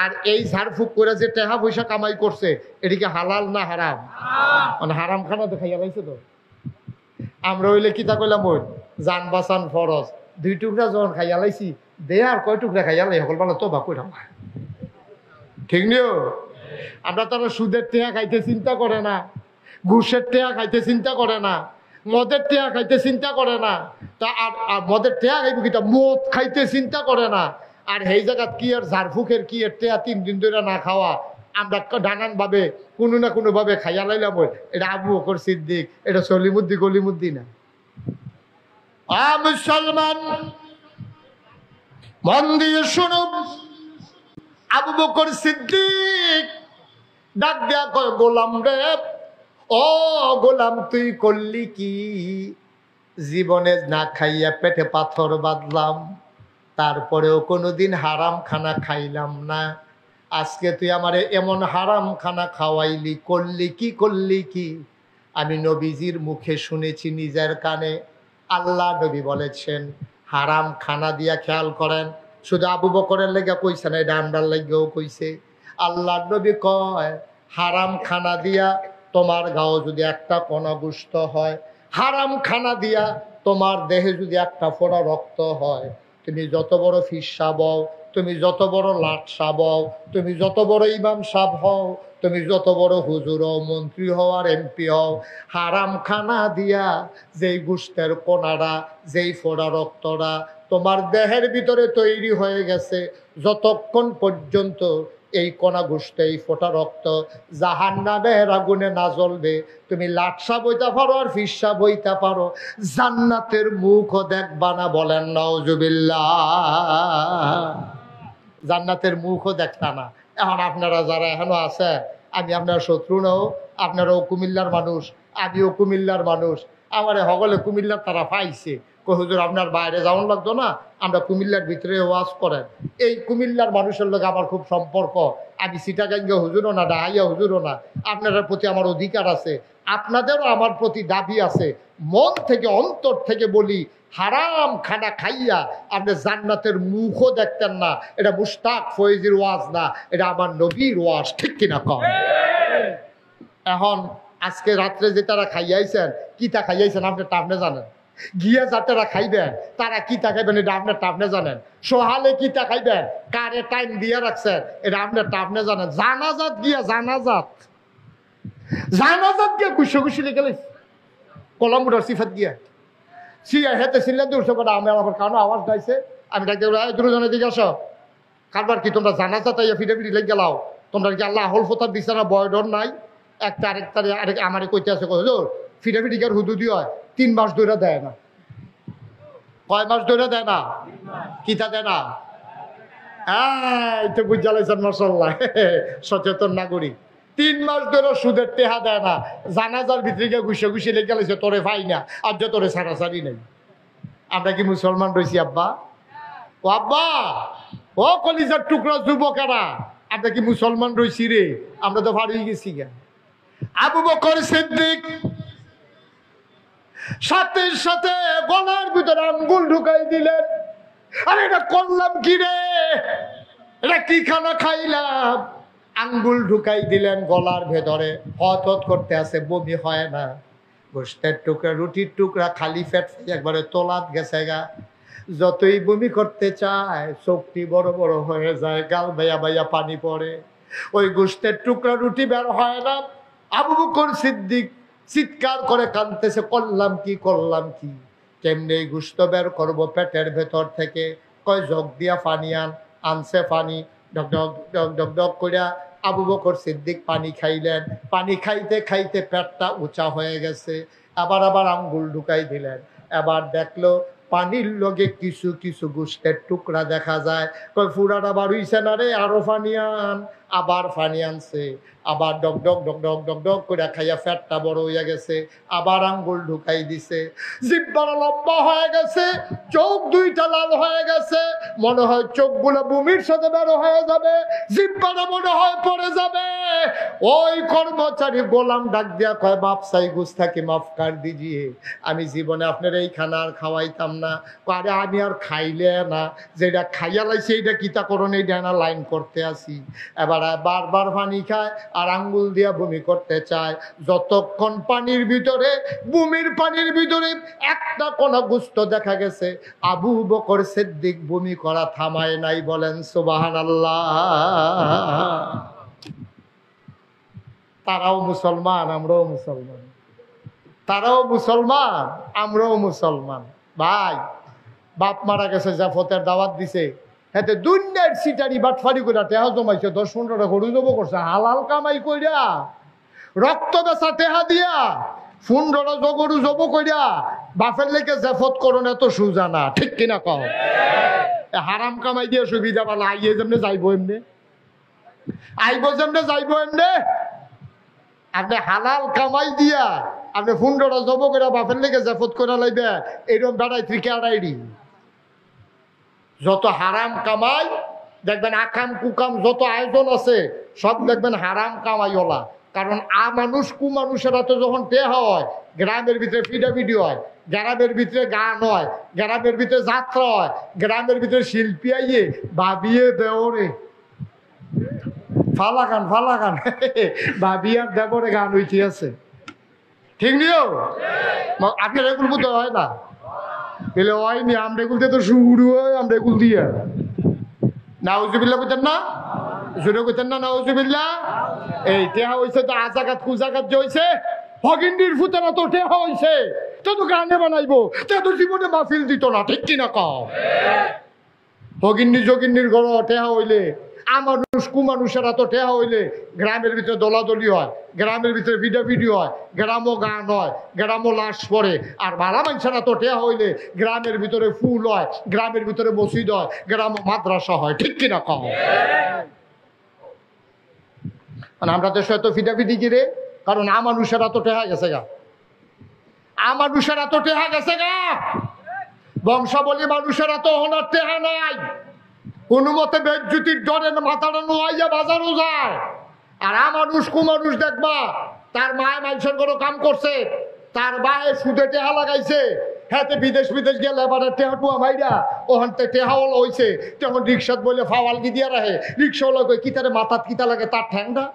আর এই ঝাড়ফুঁক করে যে টেহা পয়সা কামাই করছে, এটিকে হালাল না হারাম? মানে হারাম খানা তো খাইয়া লাইছে তো। আমরা হইলে কিতা কইলাম, ওই জান বাঁচান ফরজ, 2 টুকরা যখন খাইয়া লাইছি, দে আর কয় টুকরা খাইয়া লাই, সকল বেলা তো বা কইরাম, ঠিক নিও। আমরা তারা সুদের টেহা খাইতে চিন্তা করে না, ঘুষের টেহা খাইতে চিন্তা করে না, মদের টেহা খাইতে চিন্তা করে না। তা আর মদের টেহা খাইব কিটা, মদ খাইতে চিন্তা করে না। আর এই জায়গাত কি আর ঝাড়ফুঁকের কি এর টেহা 3 দিন ধরে না খাওয়া, আমরা নানান ভাবে কোনো না কোনো ভাবে খাইয়া লাইলাম। এটা আবু বকর সিদ্দিক, এটা সলিমুদ্দি গলিমুদ্দি না। মুসলমান মন দিয়ে শুনো, আবু বকর সিদ্দিক ডাক দেয়া কয়, গোলাম রে, ও গোলাম তুই করলি কি? জীবনে না খাইয়া পেটে পাথর বাঁধলাম, তারপরেও কোনোদিন হারাম খানা খাইলাম না। আজকে তুই আমারে এমন হারাম খানা খাওয়াইলি, করলি কি? করলি কি? আমি নবীজির মুখে শুনেছি নিজের কানে, আল্লাহ নবী বলেছেন হারাম খানা দিয়া, খেয়াল করেন, শুধু আবু বকরের লেগে কইছে না, এটা আমরার লেগেও কইছে। আল্লাহ নবী কয় হারাম খানা দিয়া তোমার গাও যদি একটা কণা গুস্ত হয়, হারাম খানা দিয়া তোমার দেহে যদি একটা ফোঁটা রক্ত হয়, তুমি যত বড় ফিরসা বও, তুমি যত বড় লাট সাহ হও, তুমি যত বড় ইমাম সাহ হও, তুমি যত বড় হুজুর হও, মন্ত্রী হও আর এমপি হও, হারাম খানা দিয়া যেই গুস্তের কোনারা, যেই ফোঁটা রক্তরা তোমার দেহের ভিতরে তৈরি হয়ে গেছে, যতক্ষণ পর্যন্ত এই কণা গোস্ত, এই ফোঁটা রক্ত জাহান্নামের আগুনে না জ্বলবে। তুমি লাটসা বইতে পারো আর ফিসা বইতে পারো, জান্নাতের মুখও দেখবা না। বলেন নাউজুবিল্লাহ। জান্নাতের মুখও দেখতা না। এখন আপনারা যারা এখনো আছে, আমি আপনার শত্রু নও, আপনারাও কুমিল্লার মানুষ, আমিও কুমিল্লার মানুষ। আমার সকলে কুমিল্লার তারা পাইছে, হুজুর আপনার বাইরে যাওয়ান লাগতো না, আমরা কুমিল্লার ভিতরে ওয়াজ করেন। এই কুমিল্লার মানুষের লোক আমার খুব সম্পর্ক। আমি চিটাগাঙ্গে হুজুরও না, ডাহাইয়া হুজুরও না। আপনাদের প্রতি আমার অধিকার আছে, আপনাদেরও আমার প্রতি দাবি আছে। মন থেকে অন্তর থেকে বলি, হারাম খানা খাইয়া আপনি জান্নাতের মুখও দেখতেন না। এটা মুশতাক ফয়েজির ওয়াজ না, এটা আমার নবীর ওয়াজ। ঠিক কিনা কম? এখন আজকে রাত্রে যে তারা খাইয়াইছেন, কিতা খাইয়াইছেন আপনার টাপনে জানেন। গিয়া যারা খাইবেন তারা কিতা খাইবেন এটা আপনার টাপনে জানেন। সোহালে কিতা খাইবেন, কারে টাইম দিয়ে রাখছেন এটা আপনার টাপনে জানেন। জানাজাত গিয়া জানাজাত গিয়া খুশি খুশি লেগে কলমুটার সিফাত গিয়া সিয়া হেতে সিলে দূরশো করে আমি আমার কারণ আওয়াজ গাইছে। আমি ডাকতে দুজনের দিকে আসো, কারবার কি তোমরা জানাজাত ইয়া ফিটে ফিটে লেগে গেলাও? তোমরা কি আল্লাহ হল ফোতার দিচ্ছে না? বয় ডর নাই? একটা আরেক আমারে কইতে আছে ফিটে ফিটি কার হুদুদি হয় 3 মাস ধরে দেয় না। কয় মাস ধরে দেয় না? কিতা দেয় না? হ্যাঁ, এটা বুঝালাইছেন মাশাআল্লাহ, সচেতন নাগরিক। 3 মাস ধরে সুদের টেহা দেয় না। জানাজার ভিতরে ঘুষে ঘুষে লেগে গেছে, তোরে ভাই না আর যে তোরে সারাসারি নেই। আমরা কি মুসলমান রয়েছি আব্বা? ও আব্বা, ও কলিজার টুকরা যুবকেরা, আমরা কি মুসলমান রয়েছি রে? আমরা তো ভারী গেছি গা। আবু বকর সিদ্দিক সাথে সাথে গলার ভিতরে আঙ্গুল ঢুকাই দিলেন। আরে এটা করলাম কি রে, এটা কি খানা খাইলাম? আঙ্গুল ঢুকাই দিলেন গলার ভেতরে, হত হত করতে আছে, বমি হয় না। গোস্তের টুকরা, রুটির টুকরা, খালি পেট একবারে তোলাত গেছে গা। যতই বমি করতে চায় চোখটি বড় বড় হয়ে যায়, গাল ভাইয়া ভাইয়া পানি পড়ে, ওই গোস্তের টুকরা রুটি বের হয় না। আবু বকর সিদ্দিক চিৎকার করে কাঁদতেছে, করলাম কি করলাম কি, কেমনে এই গোস্ত বের করবো পেটের ভেতর থেকে? কয় জগ দিয়া পানি আনছে পানি, ডক ডক ডক ডক ডক করিয়া আবু বকর সিদ্দিক পানি খাইলেন। পানি খাইতে খাইতে পেটটা উঁচা হয়ে গেছে। আবার আঙ্গুল ঢুকাই দিলেন। এবার দেখলো পানির লগে কিছু কিছু গোস্তের টুকরা দেখা যায়। কই ফুরাটা বাড়ুইছে না রে, আরো পানি আন। আবার পানি আনছে, আবার ডক ডক ডক ডক ডক ডক করে খাইয়া ফ্যাটটা বড় হইয়া গেছে। আবার আঙ্গুল ঢুকাই দিছে, জিব্বাটা লম্বা হয়ে গেছে, চোখ দুইটা লাল হয়ে গেছে, মনে হয় চোখগুলো বমির সাথে বের হয়ে যাবে, জিব্বাটা মনে হয় পড়ে যাবে। ওই কর্মচারী গোলাম ডাক দিয়া কয়, বাপ সাই গুস্তাকি মাফ কর দিজিয়ে, আমি জীবনে আপনার এই খানা আর খাওয়াইতাম না। আরে আমি আর খাইলে না, যেটা খাইয়া লাইছি এইটা কিতা করণ, এই ডানা লাইন করতে আসি। এবার বারবার পানি খায় আর আঙ্গুল দিয়া বমি করতে চায়। যতক্ষণ পানির ভিতরে, বমির পানির ভিতরে একটা কোনা গোস্ত দেখা গেছে, আবু বকর সিদ্দিক বমি করা থামায় নাই। বলেন সুবহানাল্লাহ। তারাও মুসলমান, আমরাও মুসলমান। তারাও মুসলমান, আমরাও মুসলমান। ভাই, বাপ মারা গেছে, জাফতের দাওয়াত দিছে, হাতে দুনিয়ার সিটারি বাটফারি করে টেহা জমাইছে, 10-15টা গরু জব করছে, হালাল কামাই কইরা, রক্ত বেচা টেহা দিয়া 15টা গরু জব কইরা বাপের লেগে জাফত করুন, এত সুজা না। ঠিক কিনা কও? হারাম কামাই দিয়ে সুবিধা পালা, আইয়ে যেমনে যাইবো এমনি, আইব যেমনে যাইবো এমনি। আপনি হালাল কামাই দিয়া আপনি 15টা জব করে বাপের লেগে জাফত করে লাইবে, এইরকম বেড়াই থেকে আড়াইডি। যত হারাম কামাই দেখবেন, আকাম কুকাম যত আয়োজন আছে সব দেখবেন হারাম কামাইওয়ালা। কারণ মানুষ কুমানুষেরা তো যখন হয়, গ্রামের ভিতরে ফিডাফিডি হয়, গ্রামের ভিতরে গান হয়, গ্রামের ভিতরে যাত্রা হয়, গ্রামের ভিতরে শিল্পী আইয়ে ভাবিয়ে দেওরে ফালা গান ভাবিয়ার দেবরে গান হইতে আছে। ঠিক নিও? আপনার এগুলো মতো হয় না? এলে হয়নি, আমরা এগুলতে তো শুরু হয়, আমরা এগুল দিয়ে নাউজুবিল্লাহ কইতেন না, জোরে কইতেন না নাউজুবিল্লাহ। এই টেহা হইছে তো আজাগাত কুজাগাত যে হইছে, হগিন্ডির ফুতেরা তো টেহা হইছে, তো গানে বানাইবো, তো জীবনে মাহফিল দিত না। ঠিক কিনা কও? হগিন্নি যোগিন্নির ঘর টেহা হইলে আমানুষ কুমানুষেরা তো টেহা হইলে গ্রামের ভিতরে দলাদলি হয়, গ্রামের ভিতরে ভিডিও হয়, গ্রামও গান হয়, গ্রামও লাশ পড়ে। আর ভাড়া মানুষেরা তো টেহা হইলে গ্রামের ভিতরে ফুল হয়, গ্রামের ভিতরে মসজিদ হয়, গ্রামও মাদ্রাসা হয়। ঠিক কিনা কম? মানে আমরা দেশে তো ফিডাফিডি কিরে, কারণ আমানুষেরা তো টেহা গেছে গা, আমানুষেরা তো টেহা গেছে গা। বংশাবলী মানুষেরা তো হনার টেহা নাই, কোনো মতে বেজ্জুতির ডরে মাথাটা নোয়াইয়া বাজারও যায়। আর আমানুষ কুমানুষ দেখবা তার মায় মানুষের কোনো কাম করছে, তার বায়ে সুদে টেহা লাগাইছে, হ্যাঁ বিদেশ গেলে এবারে টেহা টুয়া মাইরা ওখান থেকে টেহাওয়ালা হয়েছে, তখন রিক্সাত বলে ফাওয়ালগি দিয়া রাখে। রিক্সাওয়ালা কই কি তারে মাথাত কিতা লাগে তার ঠ্যাংটা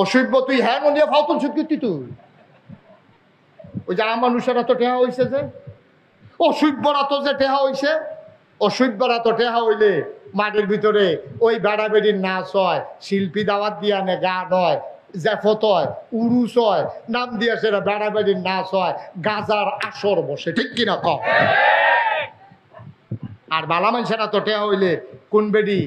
অসভ্য, তুই হ্যাঁ নিয়ে ফাউতুল সুখী তুই। ওই যে আমানুষেরা তো টেহা হয়েছে, যে অসভ্যরা তো যে টেহা হইছে, অসভ্যরা তো টেহা হইলে মাঠের ভিতরে ওই বেড়া বেড়ির নাচ হয়, শিল্পী দাওয়াত দিয়া নে গান হয়, জেফত হয়, উরুস হয়, নাম দিয়া সেটা বেড়া বেড়ির নাচ হয়, গাজার আসর বসে। ঠিক কিনা কম? আর বালা মানুষেরা তো টেহা হইলে কোন বেড়ি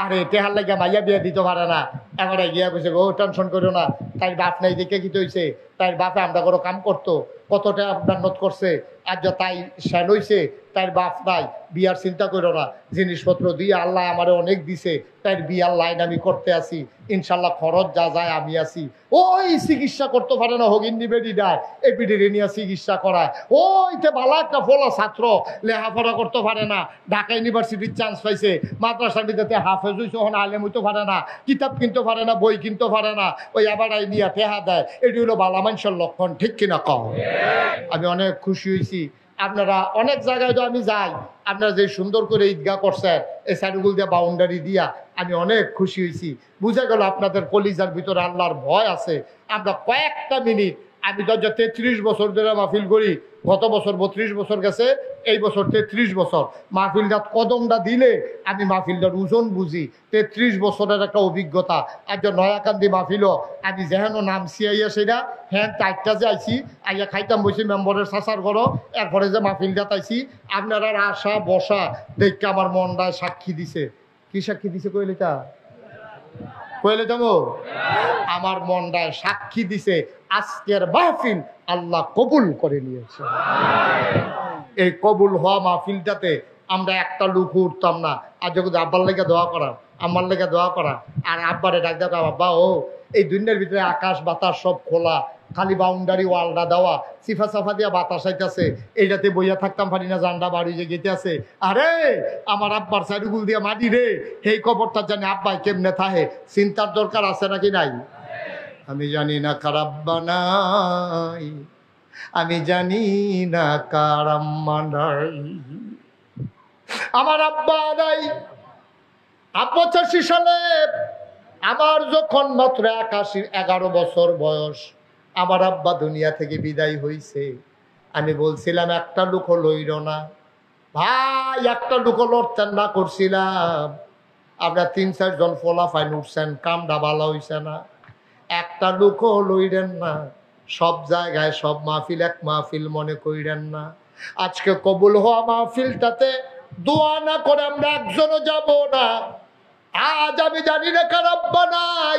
আরে টেহার লাগে মাইয়া বিয়া দিতে পারে না, এবারে গিয়া কইছে ও টেনশন করো না, তাই বাপ নাই দেখে কি হইছে, তাই বাপে আমরা কোনো কাম করতো, কতটা আপনার নোট করছে, আর যা তাই শ্যান হইছে, তাই বাপ নাই, বিয়ার চিন্তা করো না, জিনিসপত্র দিয়ে আল্লাহ আমারে অনেক দিছে, তাই বিয়ার লাইন আমি করতে আসি, ইনশাল্লাহ খরচ যা যায় আমি আসি। ওই চিকিৎসা করতে পারে না হগিন্দি বেডি ডায়, এই পিডিরে নিয়ে চিকিৎসা করায়। ওইতে ভালো একটা ফলা ছাত্র লেখাপড়া করতে পারে না, ঢাকা ইউনিভার্সিটির চান্স পাইছে, মাদ্রাসার ভিতরে হাফেজ হইছে, ওখানে আলেম হইতে পারে না, কিতাব কিনতে পারে না, বই কিনতে পারে না, ওই আবার নিয়ে টেহা দেয়। এটি হলো বালা মানুষের লক্ষণ। ঠিক কিনা কম? আমি অনেক খুশি হয়েছি। আপনারা অনেক জায়গায় তো আমি যাই, আপনারা যে সুন্দর করে ঈদগাহ করছেন এই সাইডগুল দিয়ে বাউন্ডারি দিয়া, আমি অনেক খুশি হয়েছি। বুঝা গেল আপনাদের কলিজার ভিতরে আল্লাহর ভয় আছে। আমরা কয়েকটা মিনিট, আমি তো 33 বছর ধরে মাহফিল করি, গত বছর 32 বছর গেছে, এই বছর 33 বছর। মাহফিলটা কদমটা দিলে আমি মাহফিলটার ওজন বুঝি। 33 বছরের একটা অভিজ্ঞতা। আর যে নয়াকান্দি মাহফিলও আমি যেহেন নামছি আইয়া সেটা হ্যাঁ 4টা যে আইছি, আইয়া খাইতাম বসি মেম্বরের চাচার ঘরও, এরপরে যে মাহফিলটা তাইছি, আপনারা আসা বসা দেখে আমার মনটায় সাক্ষী দিছে। কি সাক্ষী দিছে কইলে তা কইলে যাবো, আমার মনটায় সাক্ষী দিছে আজকের মাহফিল আল্লাহ কবুল করে নিয়েছে। এই কবুল হওয়া মাহফিলটাতে আমরা একটা লুক উঠতাম না। আর যখন আব্বার লেগে দোয়া করা, আমার লেগে দোয়া করা, আর আব্বারে ডাক দেখা, আব্বা ও এই দুনিয়ার ভিতরে আকাশ বাতাস সব খোলা, খালি বাউন্ডারি ওয়ালটা দেওয়া, সিফা সাফা দিয়া বাতাস আইতাছে, এইটাতে বইয়া থাকতাম পারি না, জানডা বাড়ি যে গেতে আছে। আরে আমার আব্বার চারিগুল দিয়া মাটি রে, সেই কবরটা জানি আব্বাই কেমনে থাহে, চিন্তার দরকার আছে নাকি নাই? আমি জানি না কার আব্বা নাই, আমি জানি না কার আম্মা নাই, আমার আব্বা নাই। 85 সালে আমার যখন মাত্র 11 বছর বয়স, আমার আব্বা দুনিয়া থেকে বিদায় হইছে। আমি বলছিলাম একটা লুকো লইল না ভাই, একটা লুকো লড়তেন না করছিলাম। আমরা 3-4 জন ফলাফাইন উঠছেন, কামটা ভালো হইছে না, একটা লুকো লইলেন না। সব জায়গায় সব মাহফিল এক মাহফিল মনে কইরেন না। আজকে কবুল হওয়া মাহফিলটাতে দোয়া না করে আমরা একজনও যাব না। আজ আমি জানি না কার আব্বা নাই,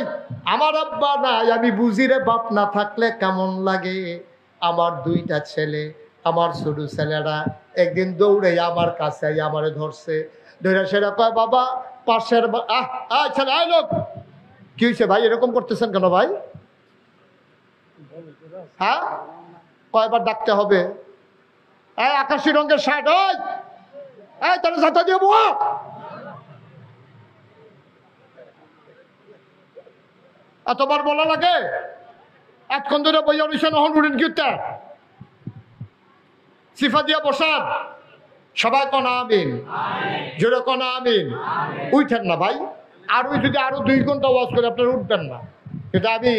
আমার আব্বা নাই। আমি বুঝি রে বাপ না থাকলে কেমন লাগে। আমার 2টা ছেলে, আমার ছোট ছেলেরা একদিন দৌড়ে আমার কাছে আমারে ধরছে, ধরে সেটা কয় বাবা পাশের ছেলে আয় লোক। কি হয়েছে ভাই, এরকম করতেছেন কেন ভাই? হ্যাঁ কয়বার ডাকতে হবে? আকাশি রঙের শার্ট, ওই তাহলে ছাতা দিয়ে বো। এতবার বলা লাগে? এতক্ষণ ধরে বইয়া রয়েছে নহন উড়েন কিউতে সিফা দিয়া বসান। সবাই কনা আমিন, জোরে কনা আমিন। উঠেন না ভাই, আর ওই যদি আরো 2 ঘন্টা ওয়াজ করে আপনারা উঠবেন না। এটা আমি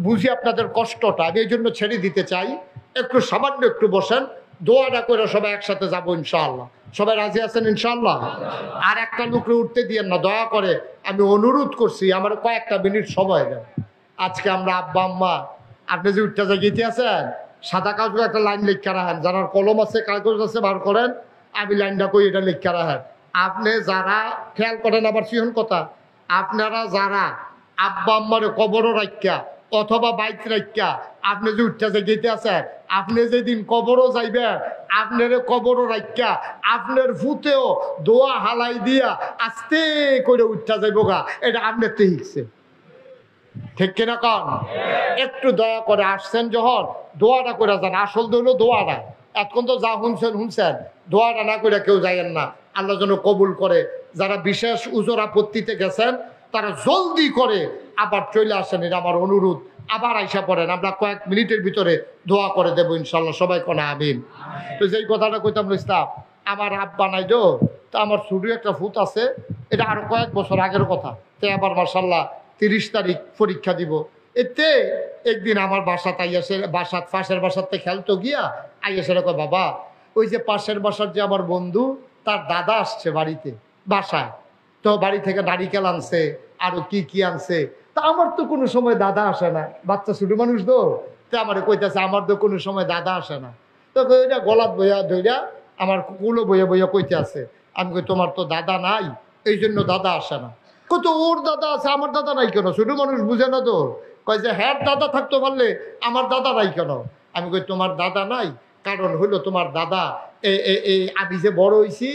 বুঝি আপনাদের কষ্টটা, আমি এই জন্য ছেড়ে দিতে চাই। একটু সামান্য একটু বসেন, দোয়াটা করে সবাই একসাথে যাবো ইনশাআল্লাহ। সবাই রাজি আছেন ইনশাআল্লাহ? আর একটা লোকরে উঠতে দিয়েন না দয়া করে, আমি অনুরোধ করছি, আমার কয়েকটা মিনিট সময় দেন। আজকে আমরা আব্বা আম্মা, আপনি যে উঠতে জায়গাতে আছেন, সাদা কাগজে একটা লাইন লিখা রাখেন, যারা কলম আছে কাগজ আছে বার করেন, আমি লাইনটা কই এটা লিখা রাখেন। আপনি যারা খেয়াল করেন, আবার সিহন কথা, আপনারা যারা আব্বা আম্মারে কবরও রাখিয়া অথবা বাইক রাখিয়া আপনি যে উঠতে যে গেতে আছেন, আপনি যেদিন কবরও যাইবেন আপনার কবরও রাখিয়া আপনার ফুতেও দোয়া হালাই দিয়া আস্তে করে উঠতে যাইব গা, এটা আপনার তো শিখছে, ঠিক কিনা কন? একটু দয়া করে আসছেন যখন দোয়াটা করে যান। আসল তো হলো দোয়াটা। এখন তো যা শুনছেন দোয়াটা না করে কেউ যাইয়েন না। আল্লাহ যেন কবুল করে। যারা বিশেষ উজোর আপত্তিতে গেছেন তারা জলদি করে আবার চলে আসেন, এটা আমার অনুরোধ। আবার আইসা পড়েন, আমরা কয়েক মিনিটের ভিতরে দোয়া করে দেবো ইনশাল্লাহ। সবাই কোনা আমিন। তো যেই কথাটা কইতাম ইসলাম, আমার আব্বা নাই তো, তা আমার ছোট একটা ফুট আছে, এটা আরো কয়েক বছর আগের কথা। তো আবার মার্শাল্লাহ 30 তারিখ পরীক্ষা দিব। এতে একদিন আমার বাসাত আইয়াসে, বাসাত পাশের বাসাতে খেলতো গিয়া আইয়াসে কয়, বাবা ওই যে পাশের বাসার যে আমার বন্ধু, তার দাদা আসছে বাড়িতে বাসায়, তো বাড়ি থেকে নারিকেল আনছে, আরো কি কি আনছে। তা আমার তো কোনো সময় দাদা আসে না, বাচ্চা ছোট মানুষ তো, তো আমার কইতেছে আমার তো কোনো সময় দাদা আসে না। তো ওইটা গলাত বইয়া ধইরা আমার কুলো বইয়া বইয়া কইতে আছে। আমি কই তোমার তো দাদা নাই, এই জন্য দাদা আসে না। কত ওর দাদা আছে, আমার দাদা নাই কেন? ছোট মানুষ বুঝে না তো, কয় যে হ্যাঁ দাদা থাকতে পারলে আমার দাদা নাই কেন? আমি কই তোমার দাদা নাই, কারণ হইলো তোমার দাদা এই আমি যে বড় হইছি